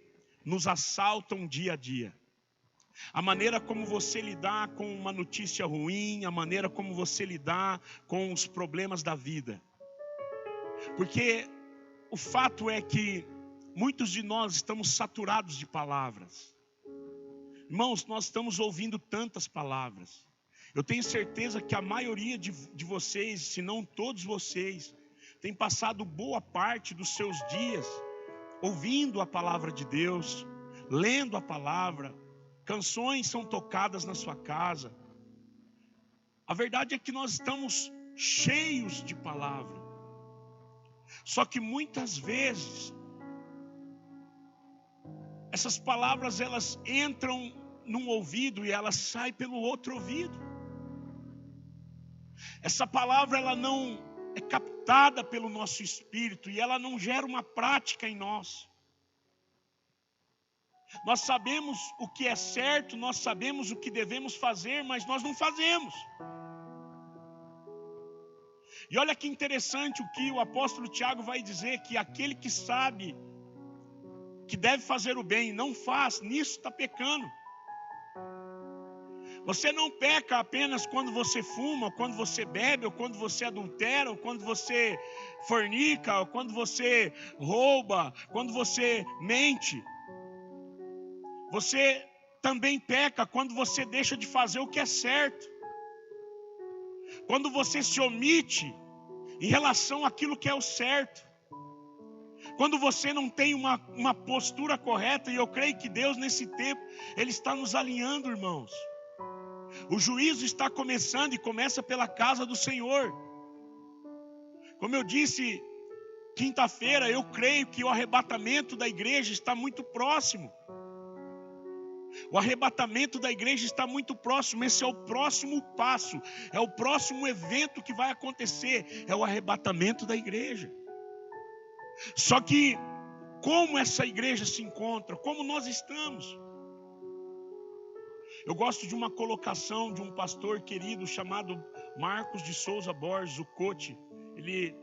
nos assaltam dia a dia. A maneira como você lidar com uma notícia ruim, a maneira como você lidar com os problemas da vida. Porque o fato é que muitos de nós estamos saturados de palavras. Irmãos, nós estamos ouvindo tantas palavras. Eu tenho certeza que a maioria de vocês, se não todos vocês, tem passado boa parte dos seus dias ouvindo a palavra de Deus, lendo a palavra. Canções são tocadas na sua casa. A verdade é que nós estamos cheios de palavra. Só que muitas vezes essas palavras elas entram num ouvido e elas saem pelo outro ouvido. Essa palavra ela não é captada pelo nosso espírito e ela não gera uma prática em nós. Nós sabemos o que é certo, nós sabemos o que devemos fazer, mas nós não fazemos. E olha que interessante o que o apóstolo Tiago vai dizer, que aquele que sabe que deve fazer o bem e não faz, nisso está pecando. Você não peca apenas quando você fuma, ou quando você bebe, ou quando você adultera, ou quando você fornica, ou quando você rouba, quando você mente. Você também peca quando você deixa de fazer o que é certo. Quando você se omite em relação àquilo que é o certo. Quando você não tem uma postura correta, e eu creio que Deus nesse tempo, Ele está nos alinhando, irmãos. O juízo está começando e começa pela casa do Senhor. Como eu disse, quinta-feira, eu creio que o arrebatamento da igreja está muito próximo. O arrebatamento da igreja está muito próximo. Esse é o próximo passo. É o próximo evento que vai acontecer. É o arrebatamento da igreja. Só que, como essa igreja se encontra? Como nós estamos? Eu gosto de uma colocação de um pastor querido chamado Marcos de Souza Borges, o Cote. Ele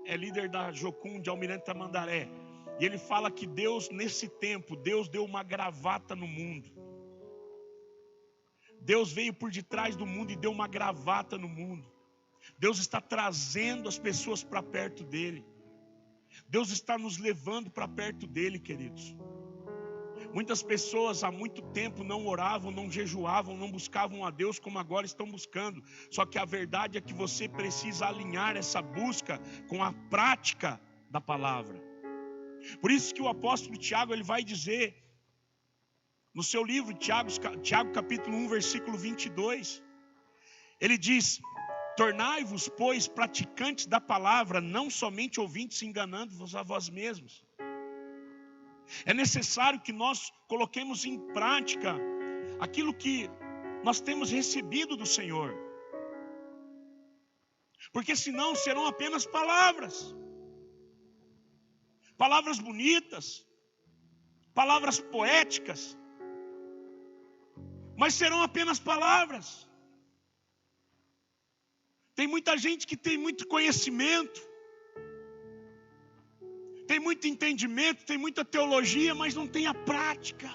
é líder da Jocum de Almirante Tamandaré. E ele fala que Deus, nesse tempo, Deus deu uma gravata no mundo. Deus veio por detrás do mundo e deu uma gravata no mundo. Deus está trazendo as pessoas para perto dele. Deus está nos levando para perto dele, queridos. Muitas pessoas há muito tempo não oravam, não jejuavam, não buscavam a Deus como agora estão buscando. Só que a verdade é que você precisa alinhar essa busca com a prática da palavra. Por isso que o apóstolo Tiago ele vai dizer no seu livro, Tiago capítulo 1, versículo 22. Ele diz: tornai-vos, pois, praticantes da palavra, não somente ouvintes, enganando-vos a vós mesmos. É necessário que nós coloquemos em prática aquilo que nós temos recebido do Senhor. Porque senão serão apenas palavras. Palavras bonitas, palavras poéticas, mas serão apenas palavras. Tem muita gente que tem muito conhecimento, tem muito entendimento, tem muita teologia, mas não tem a prática.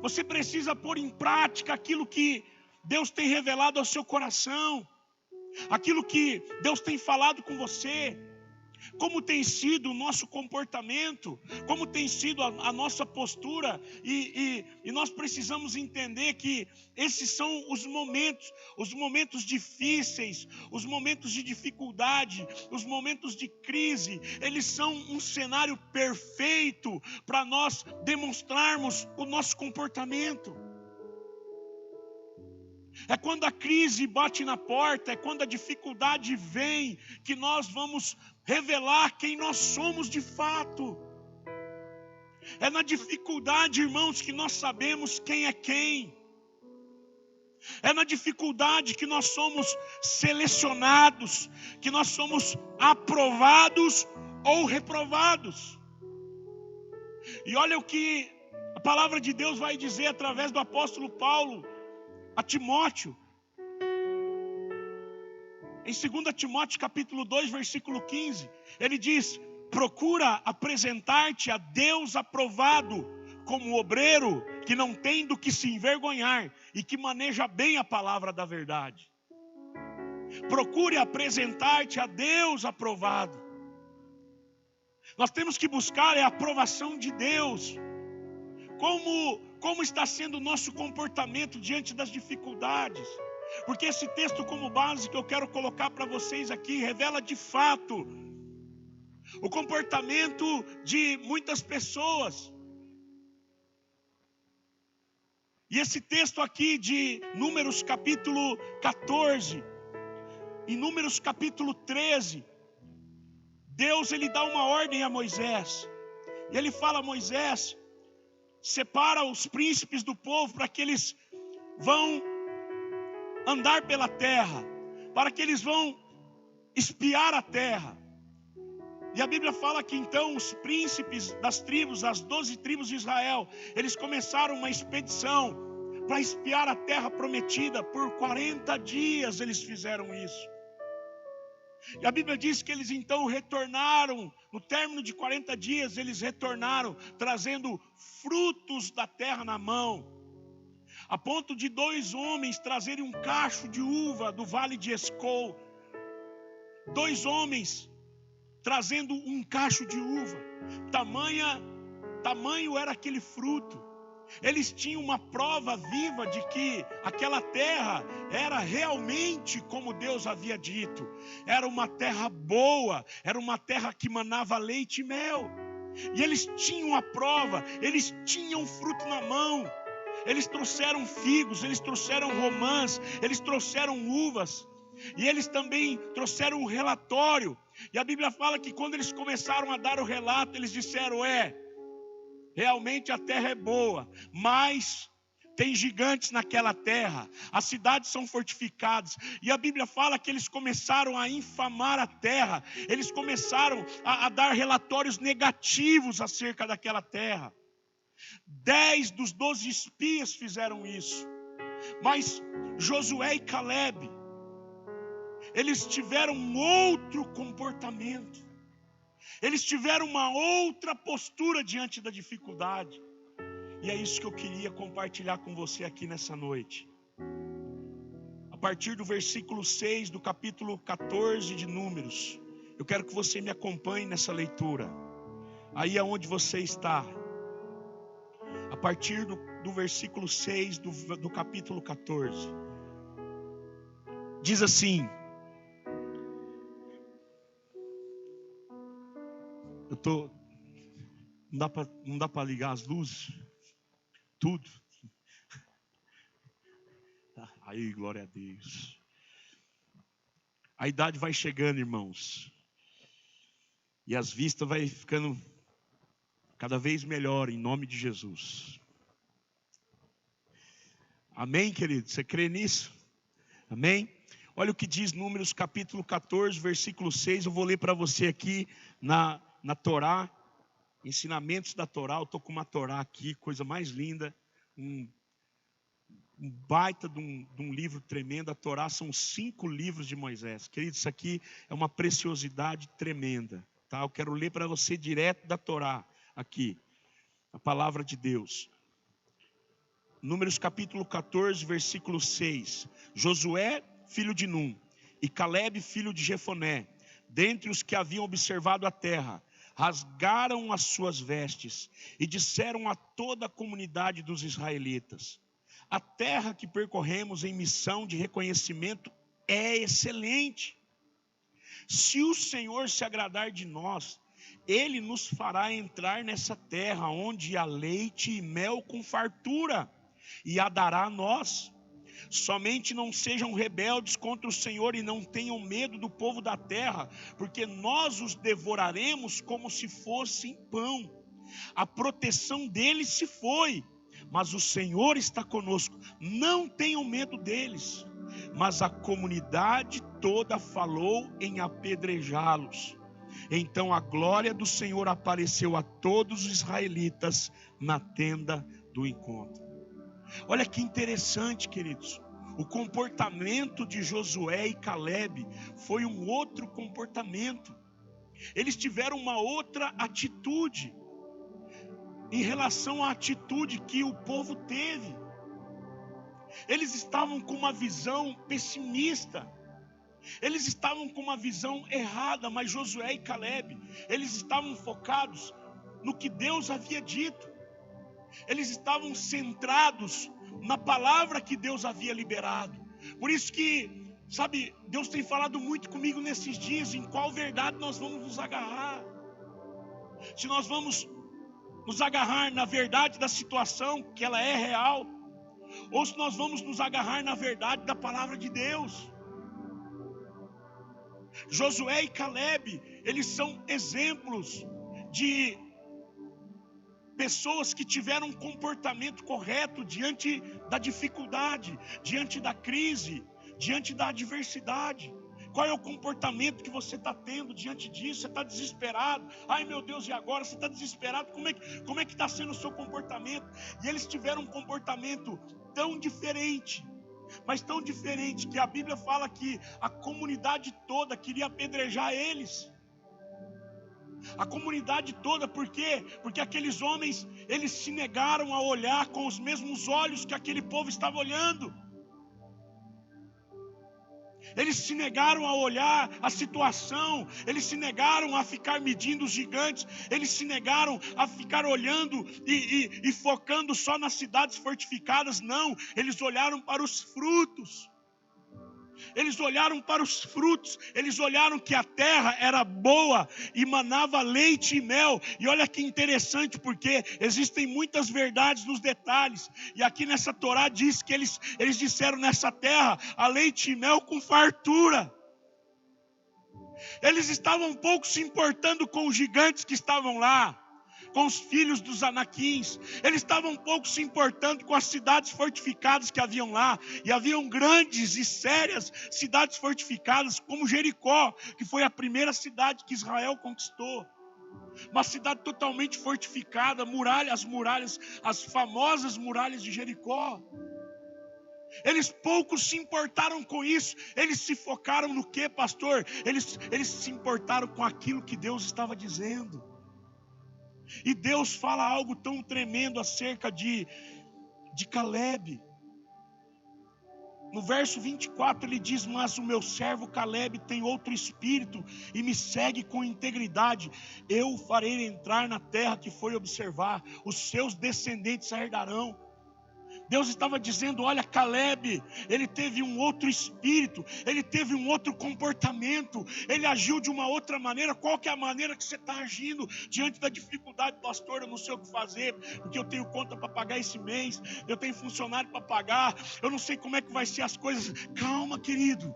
Você precisa pôr em prática aquilo que Deus tem revelado ao seu coração, aquilo que Deus tem falado com você. como tem sido o nosso comportamento, como tem sido a nossa postura, e nós precisamos entender que esses são os momentos difíceis, os momentos de dificuldade, os momentos de crise. Eles são um cenário perfeito para nós demonstrarmos o nosso comportamento. É quando a crise bate na porta, é quando a dificuldade vem, que nós vamos revelar quem nós somos de fato. É na dificuldade, irmãos, que nós sabemos quem é quem. É na dificuldade que nós somos selecionados, que nós somos aprovados ou reprovados. E olha o que a palavra de Deus vai dizer através do apóstolo Paulo a Timóteo. Em 2 Timóteo capítulo 2, versículo 15, ele diz: procura apresentar-te a Deus aprovado, como obreiro que não tem do que se envergonhar e que maneja bem a palavra da verdade. Procure apresentar-te a Deus aprovado. Nós temos que buscar a aprovação de Deus. Como está sendo o nosso comportamento diante das dificuldades? Porque esse texto, como base que eu quero colocar para vocês aqui, revela de fato o comportamento de muitas pessoas. E esse texto aqui de Números capítulo 14 e Números capítulo 13, Deus ele dá uma ordem a Moisés. E ele fala a Moisés: separa os príncipes do povo para que eles vão andar pela terra, para que eles vão espiar a terra. E a Bíblia fala que então os príncipes das tribos, as 12 tribos de Israel, eles começaram uma expedição para espiar a terra prometida. Por 40 dias eles fizeram isso. E a Bíblia diz que eles então retornaram, no término de 40 dias, eles retornaram trazendo frutos da terra na mão, a ponto de 2 homens trazerem um cacho de uva do vale de Escol. 2 homens trazendo um cacho de uva, tamanho era aquele fruto. Eles tinham uma prova viva de que aquela terra era realmente como Deus havia dito. Era uma terra boa, era uma terra que manava leite e mel. E eles tinham a prova, eles tinham fruto na mão. Eles trouxeram figos, eles trouxeram romãs, eles trouxeram uvas. E eles também trouxeram um relatório. E a Bíblia fala que quando eles começaram a dar o relato, eles disseram: realmente a terra é boa, mas tem gigantes naquela terra, as cidades são fortificadas. E a Bíblia fala que eles começaram a infamar a terra, eles começaram a dar relatórios negativos acerca daquela terra. 10 dos 12 espias fizeram isso, mas Josué e Caleb, eles tiveram um outro comportamento. Eles tiveram uma outra postura diante da dificuldade. E é isso que eu queria compartilhar com você aqui nessa noite. A partir do versículo 6 do capítulo 14 de Números, eu quero que você me acompanhe nessa leitura. Aí aonde você está. A partir do versículo 6 do capítulo 14. Diz assim: não dá para ligar as luzes, tudo. Aí, glória a Deus. A idade vai chegando, irmãos, e as vistas vai ficando cada vez melhor, em nome de Jesus. Amém, querido? Você crê nisso? Amém? Olha o que diz Números capítulo 14, versículo 6. Eu vou ler para você aqui na Torá, ensinamentos da Torá. Eu estou com uma Torá aqui, coisa mais linda, um baita de um livro tremendo. A Torá são 5 livros de Moisés. Querido, isso aqui é uma preciosidade tremenda, tá? Eu quero ler para você direto da Torá, aqui, a palavra de Deus. Números capítulo 14, versículo 6. Josué, filho de Num, e Caleb, filho de Jefoné, dentre os que haviam observado a terra, rasgaram as suas vestes e disseram a toda a comunidade dos israelitas: a terra que percorremos em missão de reconhecimento é excelente. Se o Senhor se agradar de nós, Ele nos fará entrar nessa terra onde há leite e mel com fartura, e a dará a nós. Somente não sejam rebeldes contra o Senhor e não tenham medo do povo da terra, porque nós os devoraremos como se fossem pão. A proteção deles se foi, mas o Senhor está conosco. Não tenham medo deles. Mas a comunidade toda falou em apedrejá-los. Então a glória do Senhor apareceu a todos os israelitas na tenda do encontro. Olha que interessante, queridos. O comportamento de Josué e Caleb foi um outro comportamento. Eles tiveram uma outra atitude em relação à atitude que o povo teve. Eles estavam com uma visão pessimista. Eles estavam com uma visão errada, mas Josué e Caleb, eles estavam focados no que Deus havia dito. Eles estavam centrados na palavra que Deus havia liberado. Por isso que, sabe, Deus tem falado muito comigo nesses dias, em qual verdade nós vamos nos agarrar. Se nós vamos nos agarrar na verdade da situação, que ela é real, ou se nós vamos nos agarrar na verdade da palavra de Deus. Josué e Caleb, eles são exemplos de pessoas que tiveram um comportamento correto diante da dificuldade, diante da crise, diante da adversidade. Qual é o comportamento que você está tendo diante disso? Você está desesperado? Ai meu Deus, e agora? Você está desesperado? Como é que está sendo o seu comportamento? E eles tiveram um comportamento tão diferente, mas tão diferente, que a Bíblia fala que a comunidade toda queria apedrejar eles. A comunidade toda, por quê? Porque aqueles homens, eles se negaram a olhar com os mesmos olhos que aquele povo estava olhando. Eles se negaram a olhar a situação, eles se negaram a ficar medindo os gigantes, eles se negaram a ficar olhando e focando só nas cidades fortificadas. Não, eles olharam para os frutos. Eles olharam para os frutos, eles olharam que a terra era boa e manava leite e mel. E olha que interessante, porque existem muitas verdades nos detalhes. E aqui nessa Torá diz que eles disseram: nessa terra há leite e mel com fartura. Eles estavam um pouco se importando com os gigantes que estavam lá, com os filhos dos anaquins. Eles estavam um pouco se importando com as cidades fortificadas que haviam lá. E haviam grandes e sérias cidades fortificadas, como Jericó, que foi a primeira cidade que Israel conquistou. Uma cidade totalmente fortificada, as muralhas, as famosas muralhas de Jericó. Eles pouco se importaram com isso. Eles se focaram no quê, pastor? Eles se importaram com aquilo que Deus estava dizendo. E Deus fala algo tão tremendo acerca de Caleb. No verso 24 ele diz: mas o meu servo Caleb tem outro espírito e me segue com integridade. Eu o farei entrar na terra que foi observar, os seus descendentes a herdarão. Deus estava dizendo: olha, Caleb, ele teve um outro espírito, ele teve um outro comportamento, ele agiu de uma outra maneira. Qual que é a maneira que você está agindo diante da dificuldade? Pastor, eu não sei o que fazer, porque eu tenho conta para pagar esse mês, eu tenho funcionário para pagar, eu não sei como é que vai ser as coisas. Calma, querido,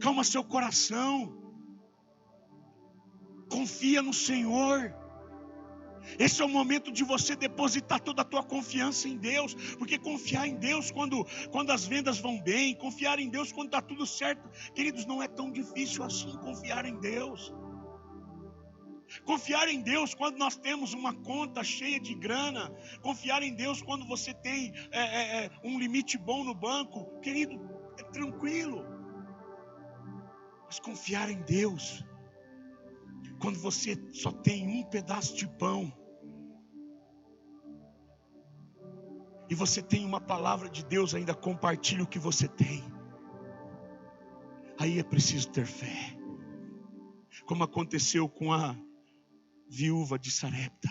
calma seu coração, confia no Senhor. Esse é o momento de você depositar toda a tua confiança em Deus, porque confiar em Deus quando as vendas vão bem, confiar em Deus quando está tudo certo, queridos, não é tão difícil assim confiar em Deus. Confiar em Deus quando nós temos uma conta cheia de grana, confiar em Deus quando você tem um limite bom no banco, querido, é tranquilo. Mas confiar em Deus quando você só tem um pedaço de pão e você tem uma palavra de Deus, ainda compartilha o que você tem. Aí é preciso ter fé. como aconteceu com a viúva de Sarepta,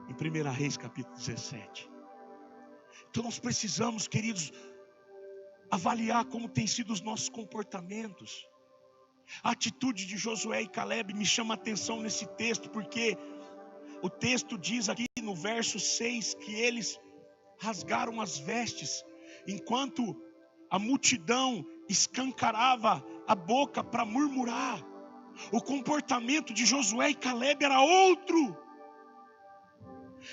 em 1 Reis capítulo 17. Então nós precisamos, queridos, avaliar como tem sido os nossos comportamentos. A atitude de Josué e Caleb me chama a atenção nesse texto, porque o texto diz aqui no verso 6 que eles rasgaram as vestes, enquanto a multidão escancarava a boca para murmurar. O comportamento de Josué e Caleb era outro.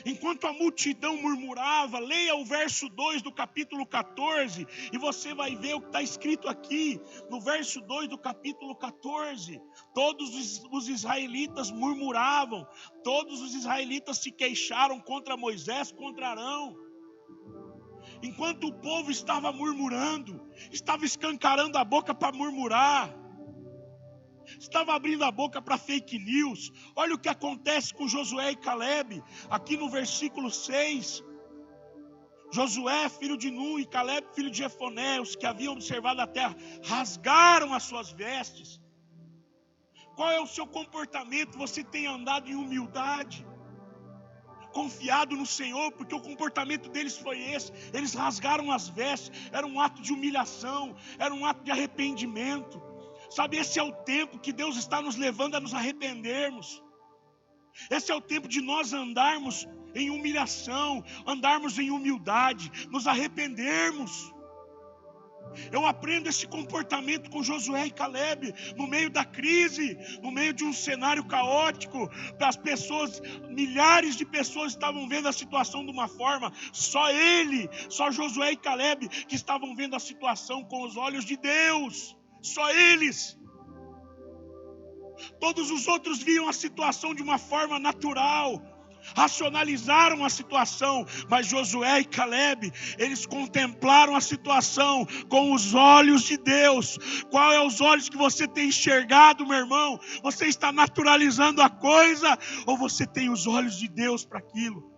Enquanto a multidão murmurava, leia o verso 2 do capítulo 14, e você vai ver o que está escrito aqui, no verso 2 do capítulo 14. Todos os israelitas murmuravam, todos os israelitas se queixaram contra Moisés, contra Arão. Enquanto o povo estava murmurando, estava escancarando a boca para murmurar, estava abrindo a boca para fake news. Olha o que acontece com Josué e Caleb, aqui no versículo 6. Josué, filho de Nun, e Caleb, filho de Jefoné, os que haviam observado a terra, rasgaram as suas vestes. Qual é o seu comportamento? Você tem andado em humildade, confiado no Senhor? Porque o comportamento deles foi esse. Eles rasgaram as vestes. Era um ato de humilhação, era um ato de arrependimento. Sabe, esse é o tempo que Deus está nos levando a nos arrependermos. Esse é o tempo de nós andarmos em humilhação, andarmos em humildade, nos arrependermos. Eu aprendo esse comportamento com Josué e Caleb, no meio da crise, no meio de um cenário caótico. As pessoas, milhares de pessoas estavam vendo a situação de uma forma, só Josué e Caleb que estavam vendo a situação com os olhos de Deus. Só eles. Todos os outros viam a situação de uma forma natural, racionalizaram a situação, mas Josué e Caleb, eles contemplaram a situação com os olhos de Deus. Qual é os olhos que você tem enxergado, meu irmão? Você está naturalizando a coisa, ou você tem os olhos de Deus para aquilo?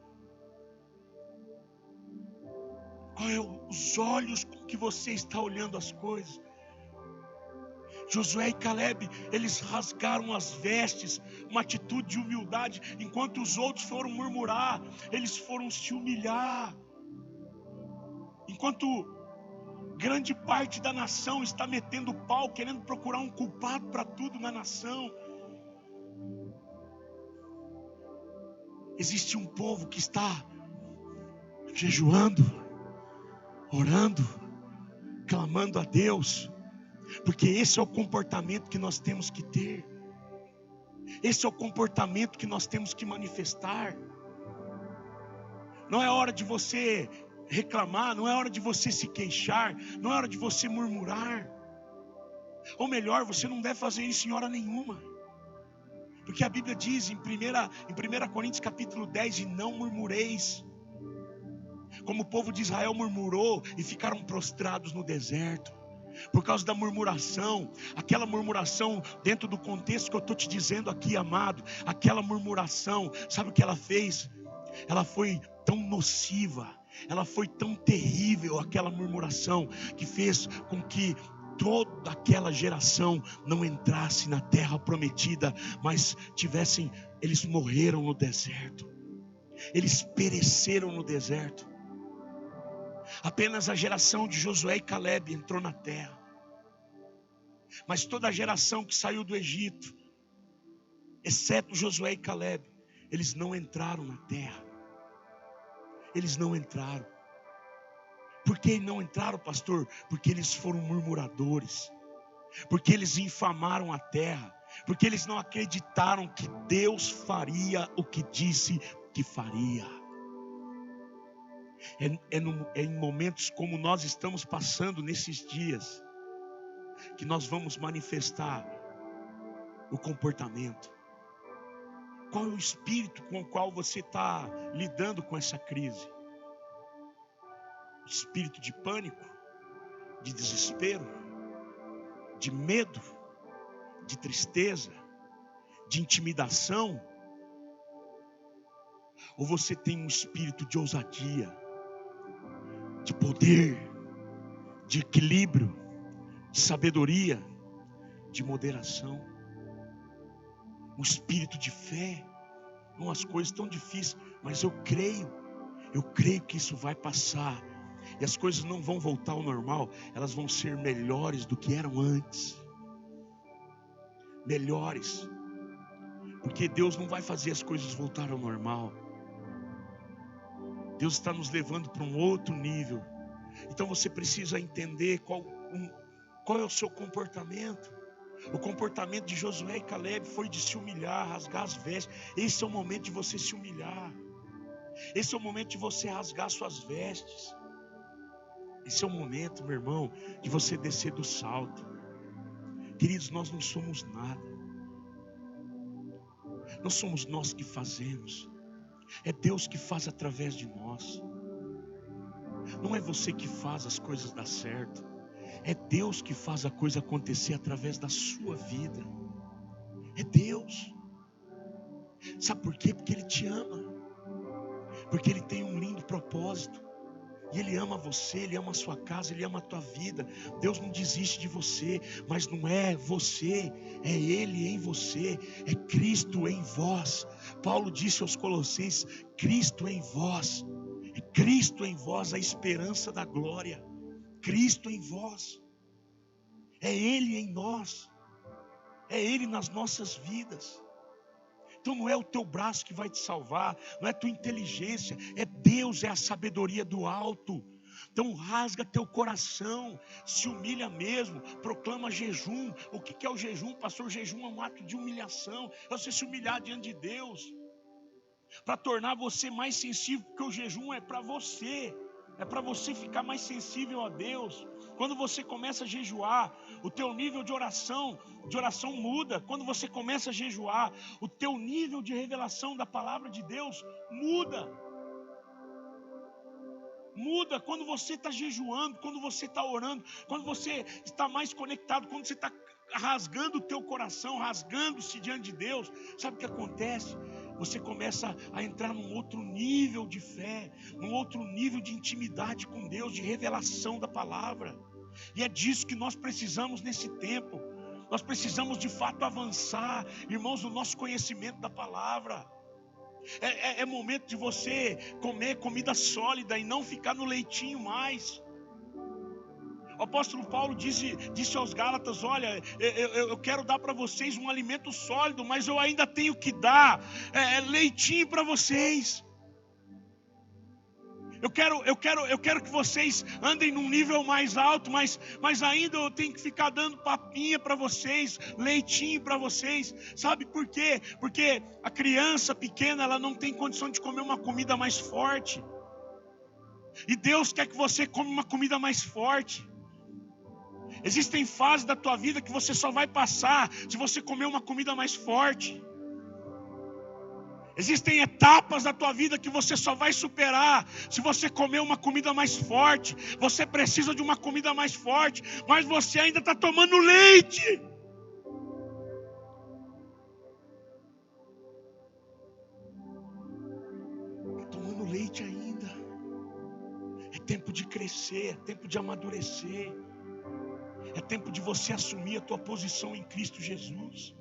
Qual é os olhos com que você está olhando as coisas? Josué e Caleb, eles rasgaram as vestes, uma atitude de humildade, enquanto os outros foram murmurar, eles foram se humilhar. Enquanto grande parte da nação está metendo pau, querendo procurar um culpado para tudo na nação, existe um povo que está jejuando, orando, clamando a Deus. Porque esse é o comportamento que nós temos que ter. Esse é o comportamento que nós temos que manifestar. Não é hora de você reclamar, não é hora de você se queixar, não é hora de você murmurar. Ou melhor, você não deve fazer isso em hora nenhuma. Porque a Bíblia diz em 1 Coríntios capítulo 10, e não murmureis, como o povo de Israel murmurou e ficaram prostrados no deserto. Por causa da murmuração, aquela murmuração, dentro do contexto que eu estou te dizendo aqui, amado, aquela murmuração, sabe o que ela fez? Ela foi tão nociva, ela foi tão terrível, aquela murmuração, que fez com que toda aquela geração não entrasse na terra prometida, mas eles morreram no deserto, eles pereceram no deserto. Apenas a geração de Josué e Caleb entrou na terra. Mas toda a geração que saiu do Egito, exceto Josué e Caleb, eles não entraram na terra. Eles não entraram. Por que não entraram, pastor? Porque eles foram murmuradores. Porque eles infamaram a terra. Porque eles não acreditaram que Deus faria o que disse que faria. É em momentos como nós estamos passando nesses dias que nós vamos manifestar o comportamento. Qual é o espírito com o qual você está lidando com essa crise? Espírito de pânico, de desespero, de medo, de tristeza, de intimidação? Ou você tem um espírito de ousadia, de poder, de equilíbrio, de sabedoria, de moderação? um espírito de fé. Não, as coisas estão difíceis, mas eu creio que isso vai passar. E as coisas não vão voltar ao normal, elas vão ser melhores do que eram antes. Melhores. Porque Deus não vai fazer as coisas voltar ao normal. Deus está nos levando para um outro nível. Então você precisa entender qual é o seu comportamento. O comportamento de Josué e Caleb foi de se humilhar, rasgar as vestes. Esse é o momento de você se humilhar. Esse é o momento de você rasgar suas vestes. Esse é o momento, meu irmão, de você descer do salto. Queridos, nós não somos nada. Não somos nós que fazemos. É Deus que faz através de nós. Não é você que faz as coisas dar certo. É Deus que faz a coisa acontecer através da sua vida. É Deus. Sabe por quê? Porque Ele te ama. Porque Ele tem um lindo propósito. E Ele ama você, Ele ama a sua casa, Ele ama a tua vida. Deus não desiste de você, mas não é você, é Ele em você, é Cristo em vós. Paulo disse aos Colossenses: Cristo em vós, é Cristo em vós a esperança da glória. Cristo em vós, é Ele em nós, é Ele nas nossas vidas. Então não é o teu braço que vai te salvar, não é a tua inteligência, é Deus, é a sabedoria do alto. Então rasga teu coração, se humilha mesmo, proclama jejum. O que é o jejum, pastor? O jejum é um ato de humilhação, é você se humilhar diante de Deus, para tornar você mais sensível, porque o jejum é para você. É para você ficar mais sensível a Deus. Quando você começa a jejuar, o teu nível de oração muda. Quando você começa a jejuar, o teu nível de revelação da palavra de Deus muda. Muda quando você está jejuando, quando você está orando, quando você está mais conectado, quando você está rasgando o teu coração, rasgando-se diante de Deus. Sabe o que acontece? Você começa a entrar num outro nível de fé, num outro nível de intimidade com Deus, de revelação da palavra. E é disso que nós precisamos nesse tempo. Nós precisamos de fato avançar, irmãos, no nosso conhecimento da palavra. É momento de você comer comida sólida e não ficar no leitinho mais. O apóstolo Paulo disse aos Gálatas: olha, eu quero dar para vocês um alimento sólido, mas eu ainda tenho que dar leitinho para vocês. Eu quero que vocês andem num nível mais alto, mas ainda eu tenho que ficar dando papinha para vocês, leitinho para vocês. Sabe por quê? Porque a criança pequena, ela não tem condição de comer uma comida mais forte. E Deus quer que você come uma comida mais forte. Existem fases da tua vida que você só vai passar se você comer uma comida mais forte. Existem etapas da tua vida que você só vai superar se você comer uma comida mais forte. Você precisa de uma comida mais forte, mas você ainda está tomando leite. Está tomando leite ainda. É tempo de crescer, é tempo de amadurecer. É tempo de você assumir a tua posição em Cristo Jesus.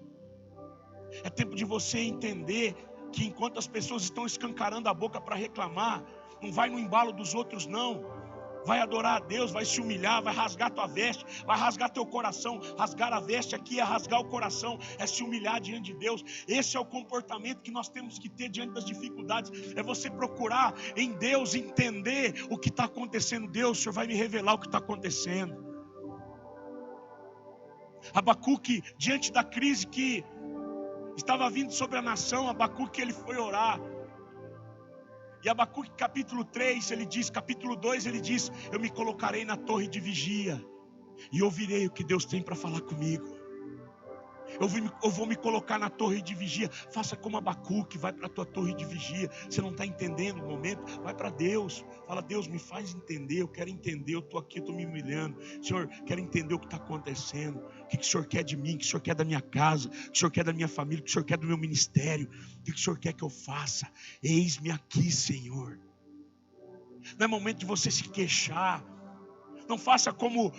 É tempo de você entender que enquanto as pessoas estão escancarando a boca para reclamar, não vai no embalo dos outros não. Vai adorar a Deus, vai se humilhar, vai rasgar tua veste, vai rasgar teu coração. Rasgar a veste aqui é rasgar o coração, é se humilhar diante de Deus. Esse é o comportamento que nós temos que ter diante das dificuldades. É você procurar em Deus entender o que está acontecendo. Deus, o Senhor vai me revelar o que está acontecendo. Abacuque, diante da crise que estava vindo sobre a nação, Abacuque, ele foi orar. E Abacuque capítulo 3, ele diz, capítulo 2, ele diz: eu me colocarei na torre de vigia e ouvirei o que Deus tem para falar comigo. Eu vou me colocar na torre de vigia. Faça como Abacuque, vai para a tua torre de vigia. Você não está entendendo o momento? Vai para Deus. Fala: Deus, me faz entender. Eu quero entender. Eu estou aqui, eu estou me humilhando. Senhor, quero entender o que está acontecendo. O que o Senhor quer de mim? O que o Senhor quer da minha casa? O que o Senhor quer da minha família? O que o Senhor quer do meu ministério? O que o Senhor quer que eu faça? Eis-me aqui, Senhor. Não é momento de você se queixar. Não faça como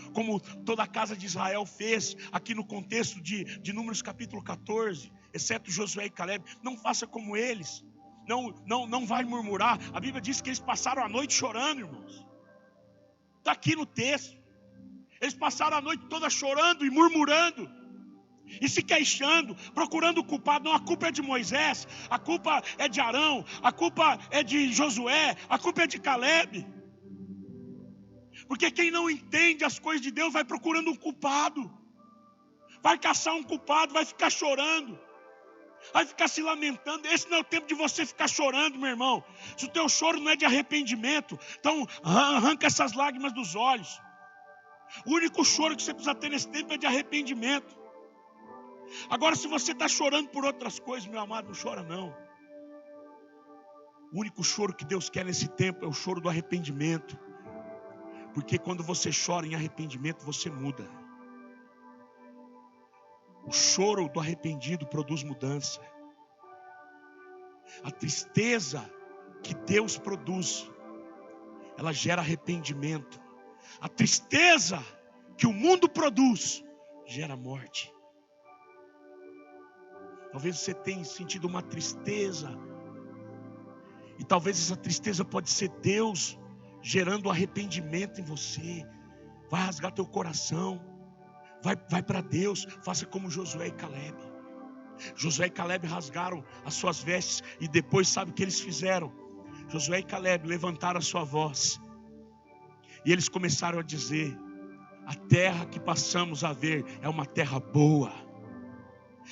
toda a casa de Israel fez aqui no contexto de Números capítulo 14, exceto Josué e Caleb. Não faça como eles. Não vai murmurar. A Bíblia diz que eles passaram a noite chorando, irmãos. Está aqui no texto. Eles passaram a noite toda chorando e murmurando, e se queixando, procurando o culpado. Não, a culpa é de Moisés, a culpa é de Arão, a culpa é de Josué, a culpa é de Caleb. Porque quem não entende as coisas de Deus vai procurando um culpado, vai caçar um culpado, vai ficar chorando, vai ficar se lamentando. Esse não é o tempo de você ficar chorando, meu irmão. Se o teu choro não é de arrependimento, então arranca essas lágrimas dos olhos. O único choro que você precisa ter nesse tempo é de arrependimento. Agora, se você está chorando por outras coisas, meu amado, não chora não. O único choro que Deus quer nesse tempo é o choro do arrependimento. Porque quando você chora em arrependimento, você muda. O choro do arrependido produz mudança. A tristeza que Deus produz, ela gera arrependimento. A tristeza que o mundo produz gera morte. Talvez você tenha sentido uma tristeza, e talvez essa tristeza pode ser Deus gerando arrependimento em você. Vai rasgar teu coração, vai para Deus. Faça como Josué e Caleb. Josué e Caleb rasgaram as suas vestes, e depois sabe o que eles fizeram? Josué e Caleb levantaram a sua voz, e eles começaram a dizer: a terra que passamos a ver é uma terra boa.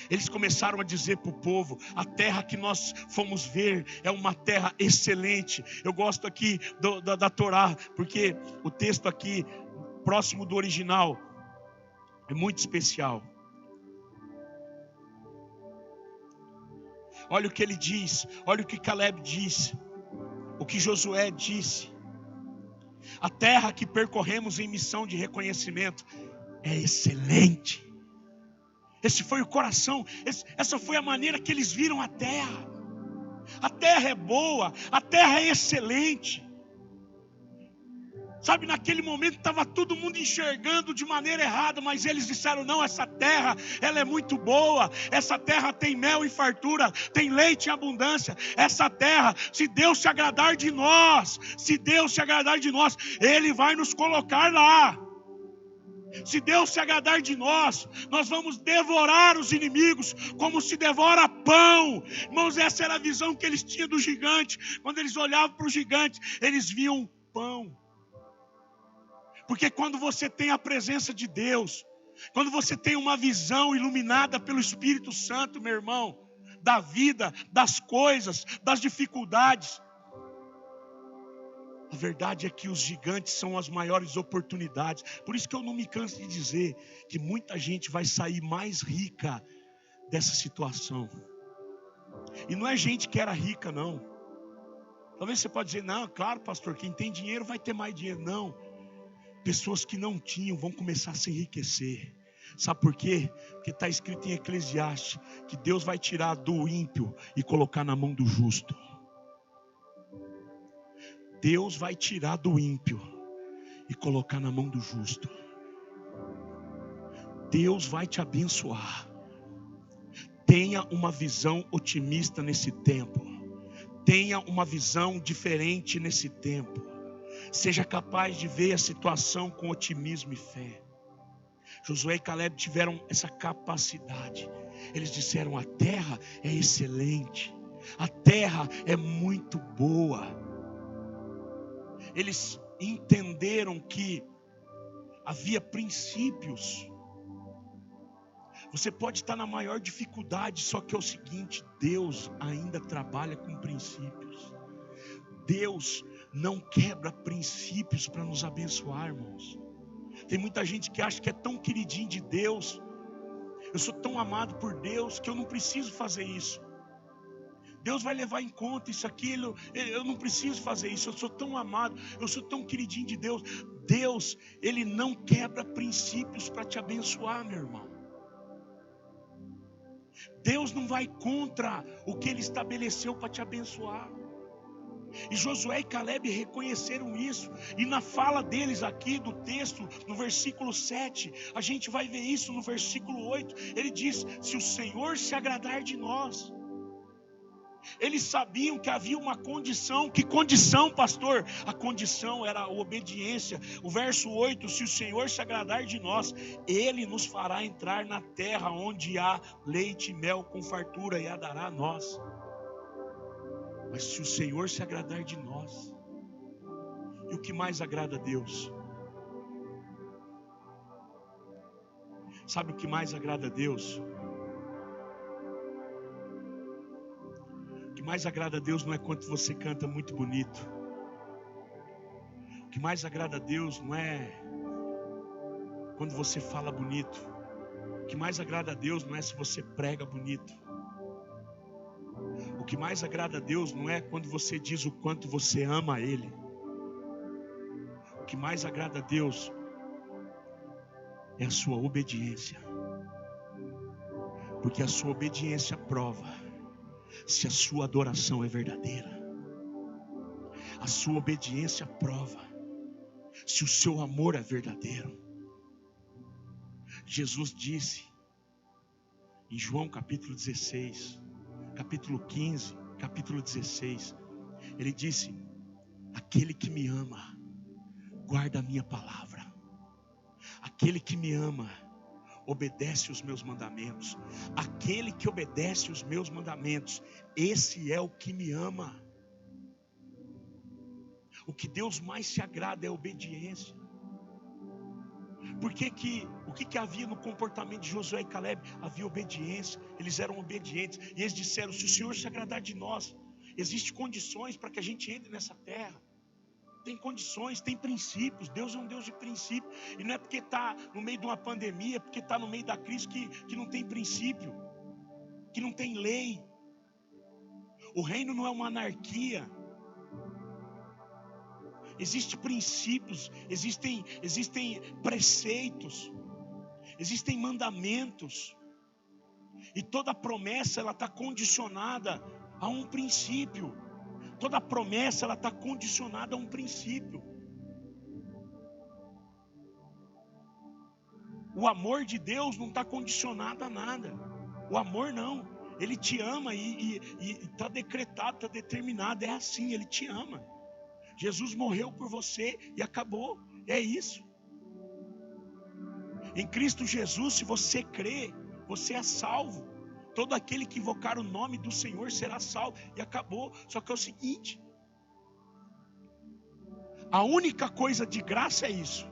Eles começaram a dizer para o povo: a terra que nós fomos ver é uma terra excelente. Eu gosto aqui da Torá, porque o texto aqui, próximo do original, é muito especial. Olha o que ele diz, olha o que Caleb disse, o que Josué disse: a terra que percorremos em missão de reconhecimento é excelente. Esse foi o coração, essa foi a maneira que eles viram a terra. A terra é boa, a terra é excelente. Sabe, naquele momento estava todo mundo enxergando de maneira errada, mas eles disseram: não, essa terra, ela é muito boa. Essa terra tem mel e fartura, tem leite em abundância. Essa terra, se Deus se agradar de nós, Ele vai nos colocar lá. Se Deus se agradar de nós, nós vamos devorar os inimigos como se devora pão. Irmãos, essa era a visão que eles tinham do gigante. Quando eles olhavam para o gigante, eles viam pão. Porque quando você tem a presença de Deus, quando você tem uma visão iluminada pelo Espírito Santo, meu irmão, da vida, das coisas, das dificuldades, a verdade é que os gigantes são as maiores oportunidades. Por isso que eu não me canso de dizer que muita gente vai sair mais rica dessa situação. E não é gente que era rica, não. Talvez você pode dizer: não, claro, pastor, quem tem dinheiro vai ter mais dinheiro. Não. Pessoas que não tinham vão começar a se enriquecer. Sabe por quê? Porque está escrito em Eclesiastes que Deus vai tirar do ímpio e colocar na mão do justo. Deus vai tirar do ímpio e colocar na mão do justo. Deus vai te abençoar. Tenha uma visão otimista nesse tempo. Tenha uma visão diferente nesse tempo. Seja capaz de ver a situação com otimismo e fé. Josué e Caleb tiveram essa capacidade. Eles disseram: a terra é excelente, a terra é muito boa. Eles entenderam que havia princípios. Você pode estar na maior dificuldade, só que é o seguinte: Deus ainda trabalha com princípios. Deus não quebra princípios para nos abençoar, irmãos. Tem muita gente que acha que é tão queridinho de Deus. Eu sou tão amado por Deus que eu não preciso fazer isso. Deus vai levar em conta isso, aquilo. Eu não preciso fazer isso. Eu sou tão amado, eu sou tão queridinho de Deus. Deus, Ele não quebra princípios para te abençoar, meu irmão. Deus não vai contra o que Ele estabeleceu para te abençoar. E Josué e Caleb reconheceram isso. E na fala deles aqui do texto, no versículo 7, a gente vai ver isso no versículo 8. Ele diz: se o Senhor se agradar de nós. Eles sabiam que havia uma condição. Que condição, pastor? A condição era a obediência. O verso 8: se o Senhor se agradar de nós, Ele nos fará entrar na terra onde há leite e mel com fartura, e a dará a nós. Mas se o Senhor se agradar de nós, e o que mais agrada a Deus? Sabe o que mais agrada a Deus? O que mais agrada a Deus não é quando você canta muito bonito. O que mais agrada a Deus não é quando você fala bonito. O que mais agrada a Deus não é se você prega bonito. O que mais agrada a Deus não é quando você diz o quanto você ama a Ele. O que mais agrada a Deus é a sua obediência. Porque a sua obediência prova se a sua adoração é verdadeira. A sua obediência prova se o seu amor é verdadeiro. Jesus disse em João capítulo 16, capítulo 15, capítulo 16, Ele disse: aquele que me ama, guarda a minha palavra. Aquele que me ama, obedece os meus mandamentos. Aquele que obedece os meus mandamentos, esse é o que me ama. O que Deus mais se agrada é a obediência. O que havia no comportamento de Josué e Caleb? Havia obediência. Eles eram obedientes. E eles disseram: se o Senhor se agradar de nós, existem condições para que a gente entre nessa terra. Tem condições, tem princípios. Deus é um Deus de princípio. E não é porque está no meio de uma pandemia, porque está no meio da crise que não tem princípio, que não tem lei. O reino não é uma anarquia. Existem princípios, existem preceitos, existem mandamentos. E toda promessa ela está condicionada a um princípio. Toda promessa ela está condicionada a um princípio. O amor de Deus não está condicionado a nada. O amor não. Ele te ama e está decretado, está determinado. É assim, Ele te ama. Jesus morreu por você e acabou. É isso. Em Cristo Jesus, se você crê, você é salvo. Todo aquele que invocar o nome do Senhor será salvo. E acabou. Só que é o seguinte: a única coisa de graça é isso.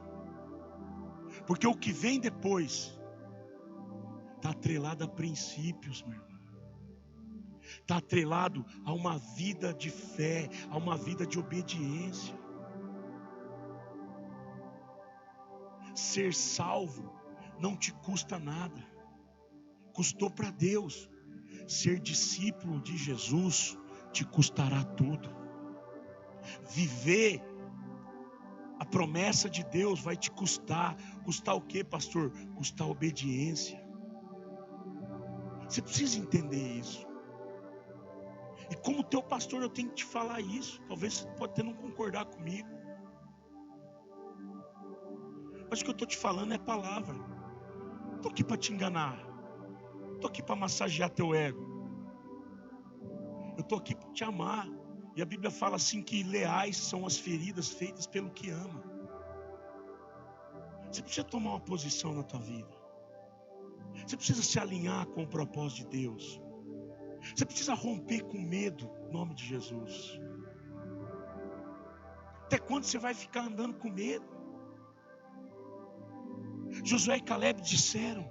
Porque o que vem depois está atrelado a princípios, meu irmão. Está atrelado a uma vida de fé, a uma vida de obediência. Ser salvo não te custa nada. Custou para Deus. Ser discípulo de Jesus te custará tudo. Viver a promessa de Deus vai te custar. Custar o quê, pastor? Custar obediência. Você precisa entender isso. E como teu pastor eu tenho que te falar isso. Talvez você pode até não concordar comigo. Mas o que eu estou te falando é palavra. Não estou aqui para te enganar. Não estou aqui para massagear teu ego. Eu estou aqui para te amar. E a Bíblia fala assim que leais são as feridas feitas pelo que ama. Você precisa tomar uma posição na tua vida. Você precisa se alinhar com o propósito de Deus. Você precisa romper com medo, em nome de Jesus. Até quando você vai ficar andando com medo? Josué e Caleb disseram,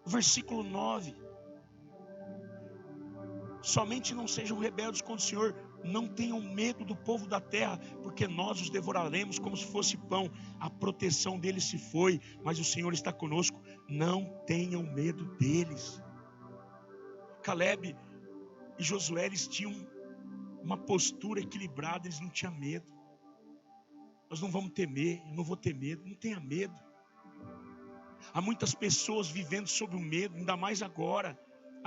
versículo 9: somente não sejam rebeldes contra o Senhor, não tenham medo do povo da terra, porque nós os devoraremos como se fosse pão. A proteção deles se foi, mas o Senhor está conosco. Não tenham medo deles. Caleb e Josué, eles tinham uma postura equilibrada, eles não tinham medo. Nós não vamos temer, eu não vou ter medo. Não tenha medo. Há muitas pessoas vivendo sob o medo, ainda mais agora.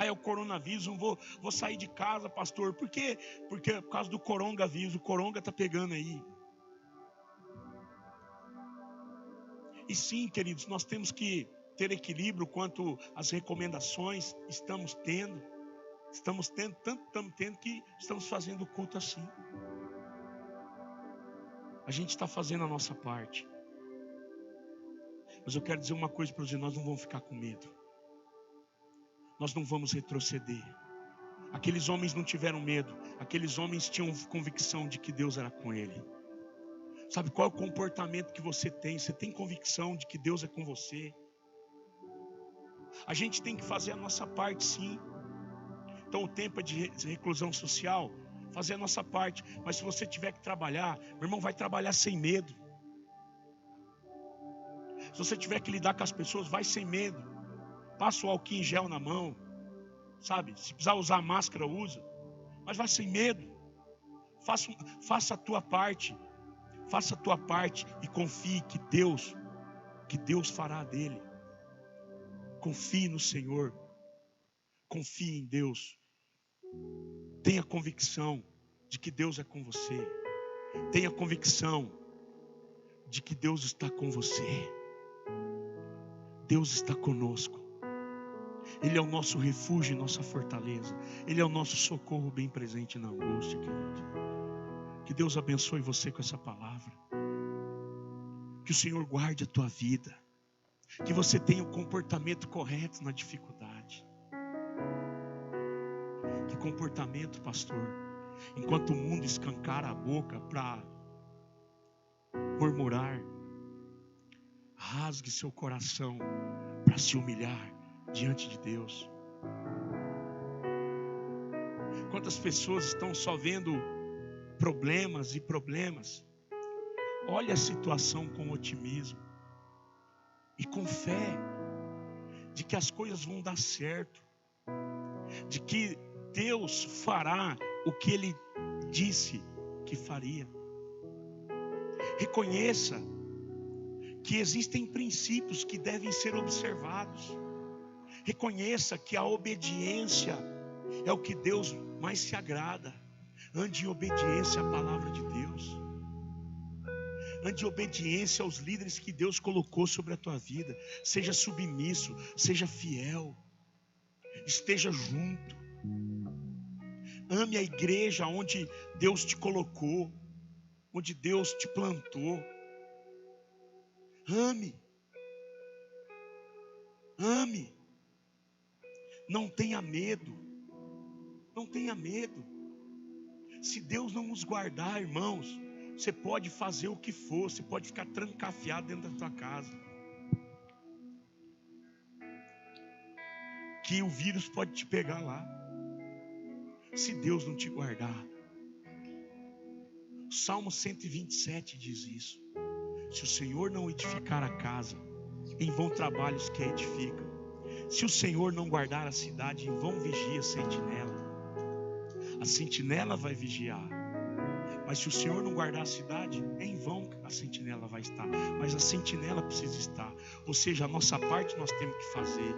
É o coronavírus, não vou sair de casa, pastor. Por quê? Porque é por causa do coronavírus, o coronga está pegando aí. E sim, queridos, nós temos que ter equilíbrio quanto às recomendações. Estamos tendo, tanto estamos tendo que estamos fazendo o culto assim. A gente está fazendo a nossa parte. Mas eu quero dizer uma coisa para vocês: nós não vamos ficar com medo. Nós não vamos retroceder. Aqueles homens não tiveram medo. Aqueles homens tinham convicção de que Deus era com ele. Sabe qual é o comportamento que você tem? Você tem convicção de que Deus é com você? A gente tem que fazer a nossa parte, sim. Então o tempo é de reclusão social, fazer a nossa parte. Mas se você tiver que trabalhar, meu irmão, vai trabalhar sem medo. Se você tiver que lidar com as pessoas, vai sem medo. Passa o álcool em gel na mão, sabe? Se precisar usar máscara, usa. Mas vai sem medo. Faça a tua parte. Faça a tua parte e confie que Deus fará dele. Confie no Senhor. Confie em Deus. Tenha convicção de que Deus é com você. Tenha convicção de que Deus está com você. Deus está conosco. Ele é o nosso refúgio e nossa fortaleza. Ele é o nosso socorro bem presente na angústia, querido. Que Deus abençoe você com essa palavra. Que o Senhor guarde a tua vida. Que você tenha o comportamento correto na dificuldade. Que comportamento, pastor? Enquanto o mundo escancara a boca para murmurar, rasgue seu coração para se humilhar diante de Deus. Quantas pessoas estão só vendo problemas e problemas? Olha a situação com otimismo e com fé de que as coisas vão dar certo, de que Deus fará o que Ele disse que faria. Reconheça que existem princípios que devem ser observados. Reconheça que a obediência é o que Deus mais se agrada. Ande em obediência à palavra de Deus. Ande em obediência aos líderes que Deus colocou sobre a tua vida. Seja submisso, seja fiel. Esteja junto. Ame a igreja onde Deus te colocou, onde Deus te plantou. Ame. Ame. Não tenha medo. Não tenha medo. Se Deus não nos guardar, irmãos, você pode fazer o que for, você pode ficar trancafiado dentro da tua casa. Que o vírus pode te pegar lá. Se Deus não te guardar. Salmo 127 diz isso. Se o Senhor não edificar a casa, em vão trabalham os que a edificam. Se o Senhor não guardar a cidade, em vão vigia a sentinela. A sentinela vai vigiar. Mas se o Senhor não guardar a cidade, em vão a sentinela vai estar. Mas a sentinela precisa estar. Ou seja, a nossa parte nós temos que fazer.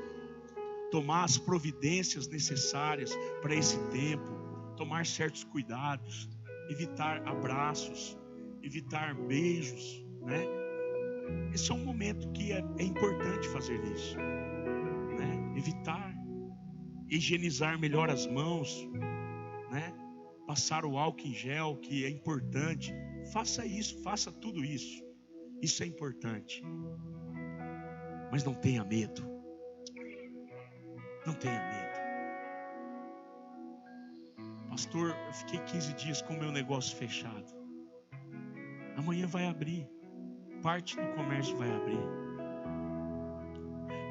Tomar as providências necessárias para esse tempo. Tomar certos cuidados. Evitar abraços. Evitar beijos, né? Esse é um momento que é importante fazer isso, né? Evitar. Higienizar melhor as mãos, né? Passar o álcool em gel, que é importante. Faça isso, faça tudo isso. Isso é importante. Mas não tenha medo. Não tenha medo. Pastor, eu fiquei 15 dias com o meu negócio fechado. Amanhã vai abrir. Parte do comércio vai abrir.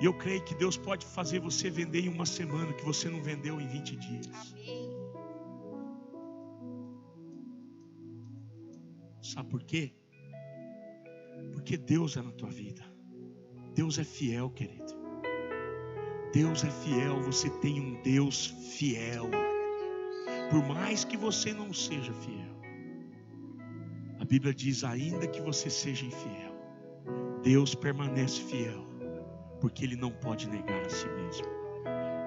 E eu creio que Deus pode fazer você vender em uma semana que você não vendeu em 20 dias. Sabe por quê? Porque Deus é na tua vida. Deus é fiel, querido. Deus é fiel. Você tem um Deus fiel. Por mais que você não seja fiel, a Bíblia diz: ainda que você seja infiel, Deus permanece fiel, porque Ele não pode negar a si mesmo.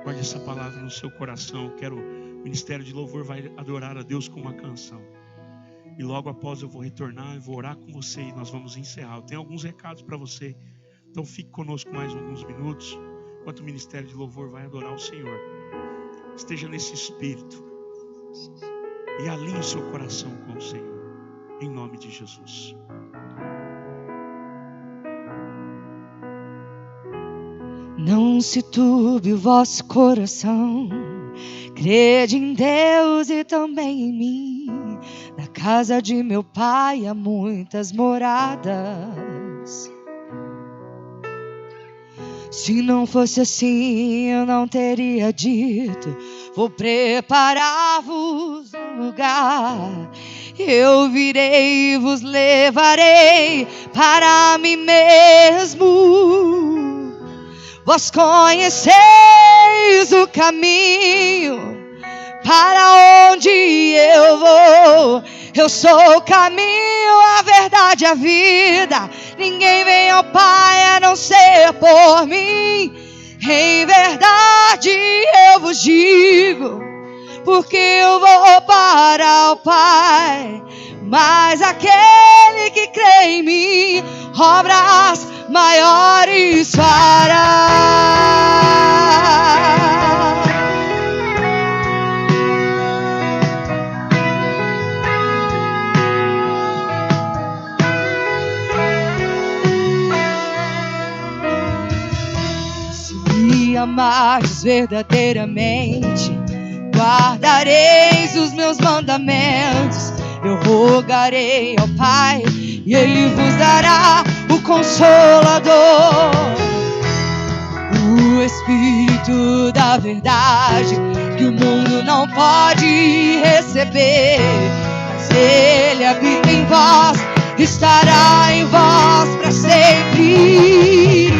Guarde essa palavra no seu coração. O Ministério de Louvor vai adorar a Deus com uma canção. E logo após eu vou retornar, eu vou orar com você e nós vamos encerrar. Eu tenho alguns recados para você. Então fique conosco mais alguns minutos, enquanto o Ministério de Louvor vai adorar o Senhor. Esteja nesse espírito e alinhe o seu coração com o Senhor, em nome de Jesus. Não se turbe o vosso coração, crede em Deus e também em mim. Na casa de meu pai há muitas moradas. Se não fosse assim, eu não teria dito: vou preparar-vos um lugar. Eu virei e vos levarei para mim mesmo. Vós conheceis o caminho para onde eu vou. Eu sou o caminho, a verdade e a vida. Ninguém vem ao Pai a não ser por mim. Em verdade eu vos digo, porque eu vou para o Pai. Mas aquele que crê em mim, obras maiores fará. Se me amares verdadeiramente, guardareis os meus mandamentos. Eu rogarei ao Pai e Ele vos dará o Consolador, o Espírito da verdade, que o mundo não pode receber, mas Ele habita em vós, estará em vós para sempre.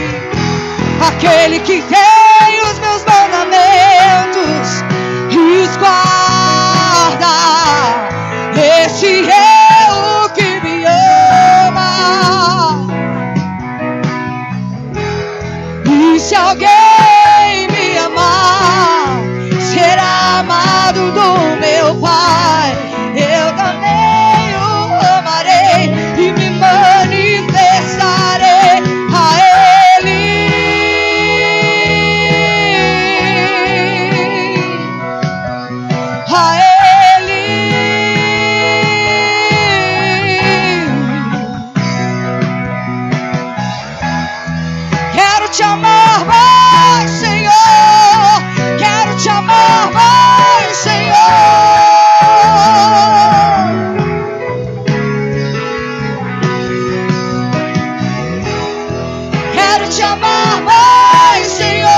Aquele que tem os meus mandamentos e os guarda, esse é o que me ama. E se alguém me amar, será amado do meu Pai. Eu também o amarei e me manifestarei a Ele. A Ele. Quero te amar mais, Senhor. Quero te amar mais, Senhor. Quero te amar mais, Senhor.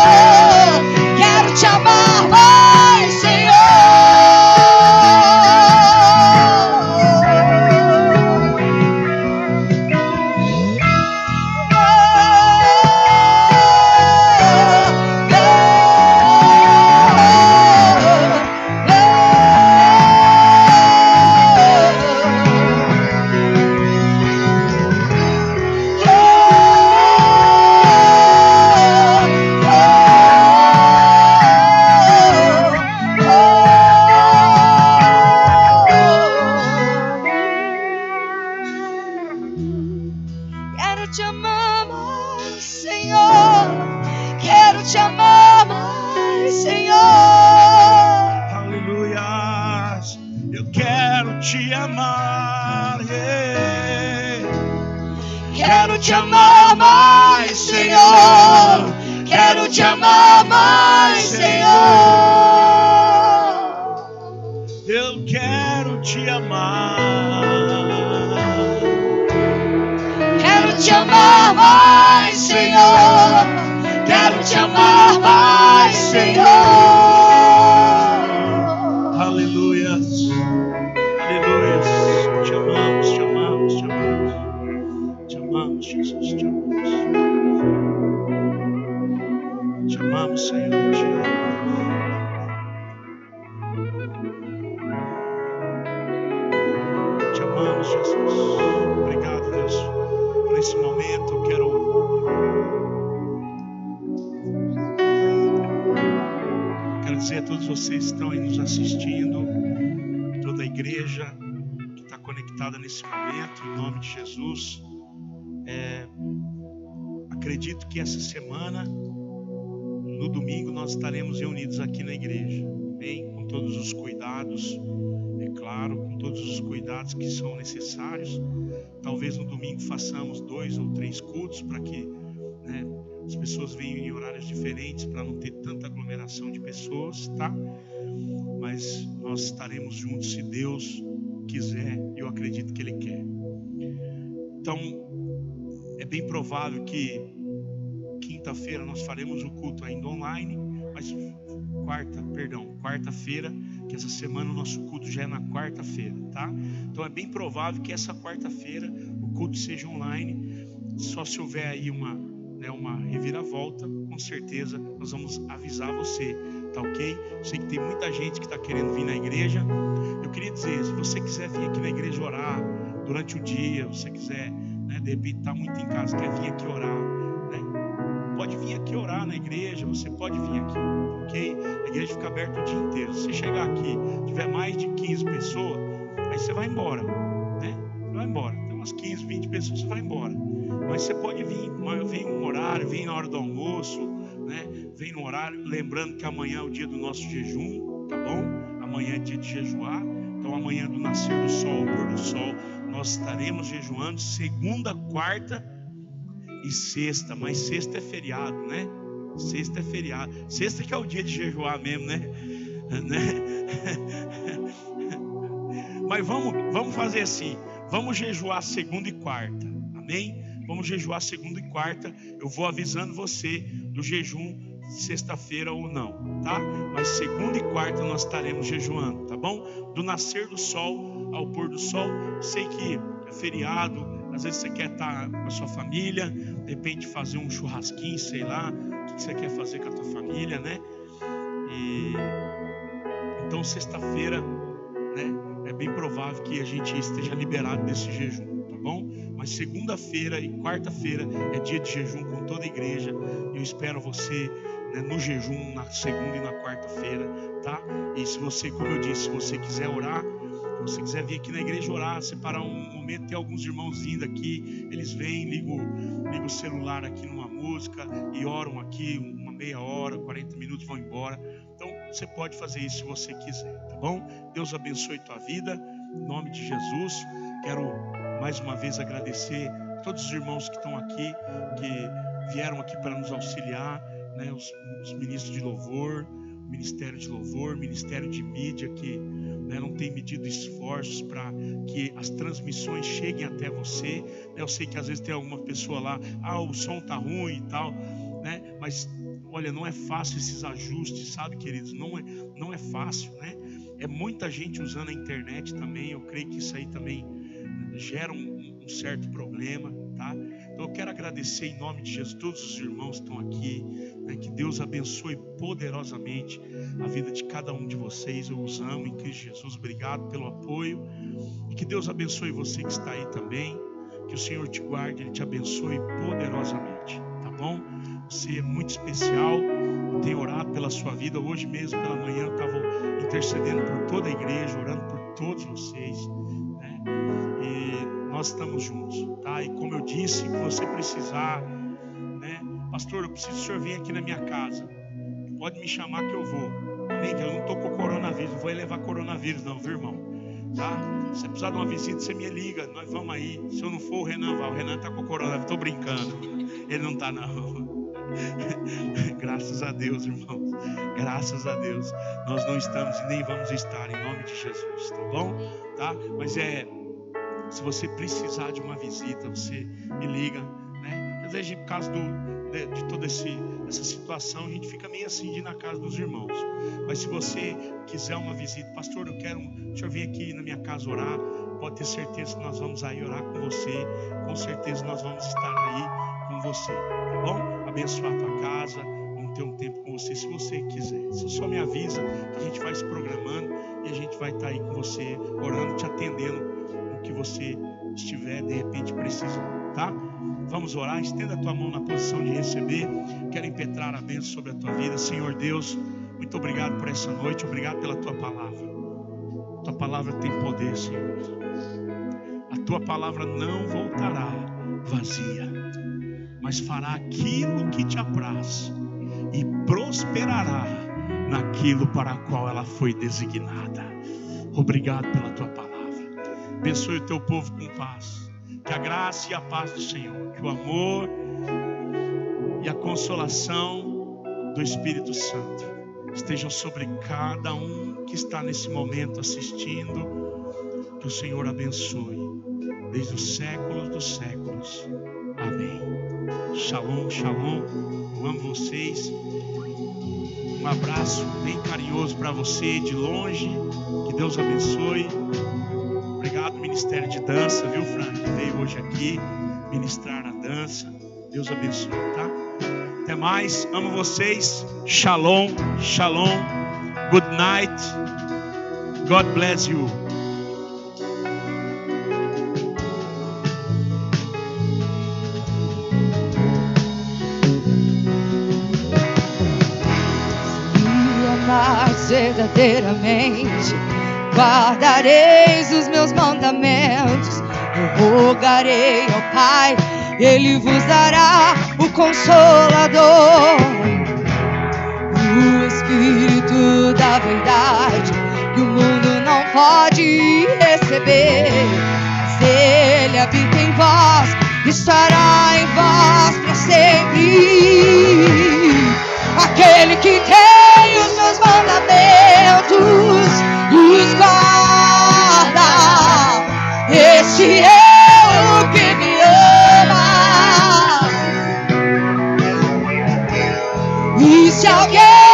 Quero te amar mais, Senhor. Quero te amar mais, Senhor. Quero te amar mais, Senhor. Aleluia. Eu quero te amar. Quero te amar mais, Senhor. Quero te amar mais, Senhor. Eu quero te amar. Quero te amar mais, Senhor. Quero te amar mais, Senhor. Aleluia. Aleluia. Te amamos, te amamos, te amamos. Te amamos, Jesus, te amamos. Te amamos, Senhor, te amamos. Te amamos, Jesus. Obrigado, Deus, por esse momento. Eu quero dizer a todos vocês que estão aí nos assistindo, toda a igreja que está conectada nesse momento, em nome de Jesus. Acredito que essa semana, no domingo, nós estaremos reunidos aqui na igreja, bem, com todos os cuidados, é claro, com todos os cuidados que são necessários. Talvez no domingo façamos 2 ou 3 cultos para que, né, as pessoas venham em horários diferentes, para não ter tanta aglomeração de pessoas, tá? Mas nós estaremos juntos se Deus quiser, e eu acredito que Ele quer. Então, é bem provável que quinta-feira nós faremos o culto ainda online, mas quarta-feira, que essa semana o nosso culto já é na quarta-feira, tá? Então é bem provável que essa quarta-feira o culto seja online, só se houver aí uma reviravolta, com certeza nós vamos avisar você, tá ok? Eu sei que tem muita gente que está querendo vir na igreja. Eu queria dizer, se você quiser vir aqui na igreja orar durante o dia, você quiser, né, de repente está muito em casa, quer vir aqui orar, né, pode vir aqui orar na igreja, você pode vir aqui, ok? A igreja fica aberta o dia inteiro. Se você chegar aqui, tiver mais de 15 pessoas, aí você vai embora, né? Você vai embora, tem umas 15, 20 pessoas, você vai embora. Mas você pode vir, vem um horário, vem na hora do almoço, né? Vem no horário, lembrando que amanhã é o dia do nosso jejum, tá bom? Amanhã é dia de jejuar. Então amanhã, do nascer do sol ao pôr do sol, nós estaremos jejuando segunda, quarta e sexta. Mas sexta é feriado, né? Sexta é feriado. Sexta que é o dia de jejuar mesmo, né? Mas vamos fazer assim. Vamos jejuar segunda e quarta. Amém? Vamos jejuar segunda e quarta. Eu vou avisando você do jejum sexta-feira ou não, tá? Mas segunda e quarta nós estaremos jejuando, tá bom? Do nascer do sol ao pôr do sol. Sei que é feriado, às vezes você quer estar com a sua família, de repente fazer um churrasquinho, sei lá, o que você quer fazer com a tua família, né? Então sexta-feira, né, é bem provável que a gente esteja liberado desse jejum, tá bom? Mas segunda-feira e quarta-feira é dia de jejum com toda a igreja. Eu espero você, né, no jejum na segunda e na quarta-feira, tá? E se você, como eu disse, se você quiser orar, se você quiser vir aqui na igreja orar, separar um momento, tem alguns irmãos vindo aqui, eles vêm, ligam o celular aqui numa música e oram aqui uma meia hora, 40 minutos, vão embora. Então você pode fazer isso se você quiser, tá bom? Deus abençoe tua vida, em nome de Jesus. Quero mais uma vez agradecer a todos os irmãos que estão aqui, que vieram aqui para nos auxiliar, né? Os ministros de louvor, o ministério de louvor, ministério de mídia, que, né, não tem medido esforços para que as transmissões cheguem até você, né? Eu sei que às vezes tem alguma pessoa lá, o som tá ruim e tal, né? Mas olha, não é fácil esses ajustes, sabe, queridos? Não é fácil, né? É muita gente usando a internet também. Eu creio que isso aí também gera um certo problema, tá? Então eu quero agradecer em nome de Jesus todos os irmãos que estão aqui, né? Que Deus abençoe poderosamente a vida de cada um de vocês. Eu os amo em Cristo Jesus. Obrigado pelo apoio, e que Deus abençoe você que está aí também. Que o Senhor te guarde, Ele te abençoe poderosamente, tá bom? Você é muito especial. Eu tenho orado pela sua vida. Hoje mesmo pela manhã eu estava intercedendo por toda a igreja, orando por todos vocês, né? E nós estamos juntos, tá? E como eu disse, se você precisar, né? Pastor, eu preciso que o senhor venha aqui na minha casa. Pode me chamar que eu vou. Amém? Que eu não estou com coronavírus, não vou levar coronavírus não, viu, irmão? Tá? Se você precisar de uma visita, você me liga, nós vamos aí. Se eu não for, o Renan vai. O Renan está com coronavírus, estou brincando. Ele não está não. Graças a Deus, irmãos. Graças a Deus. Nós não estamos e nem vamos estar, em nome de Jesus, tá bom? Tá? Mas se você precisar de uma visita, você me liga, né? Às vezes, por causa de toda essa situação, a gente fica meio assim de ir na casa dos irmãos. Mas se você quiser uma visita, pastor, eu quero o senhor vir aqui na minha casa orar, pode ter certeza que nós vamos aí orar com você. Com certeza nós vamos estar aí com você, tá bom? Abençoar a tua casa, vamos ter um tempo com você se você quiser. Você só me avisa que a gente vai se programando e a gente vai estar aí com você, orando, te atendendo no que você estiver de repente precisando, tá? Vamos orar, estenda a tua mão na posição de receber. Quero impetrar a bênção sobre a tua vida. Senhor Deus, Muito obrigado por essa noite, obrigado pela tua palavra. Tua palavra tem poder, Senhor. A tua palavra não voltará vazia, mas fará aquilo que te apraz e prosperará naquilo para a qual ela foi designada. Obrigado pela tua palavra. Abençoe o teu povo com paz. Que a graça e a paz do Senhor, que o amor e a consolação do Espírito Santo estejam sobre cada um que está nesse momento assistindo. Que o Senhor abençoe desde os séculos dos séculos. Amém. Shalom, shalom. Eu amo vocês. Um abraço bem carinhoso para você de longe. Que Deus abençoe. Obrigado, Ministério de Dança, viu, Frank? Que veio hoje aqui ministrar a dança. Deus abençoe, tá? Até mais. Amo vocês. Shalom, shalom. Good night. God bless you. Verdadeiramente guardareis os meus mandamentos. Eu rogarei ao Pai, Ele vos dará o Consolador, o Espírito da verdade, que o mundo não pode receber, mas Ele habita em vós, estará em vós para sempre. Aquele que tem os meus mandamentos os guarda, este é o que me ama. E se alguém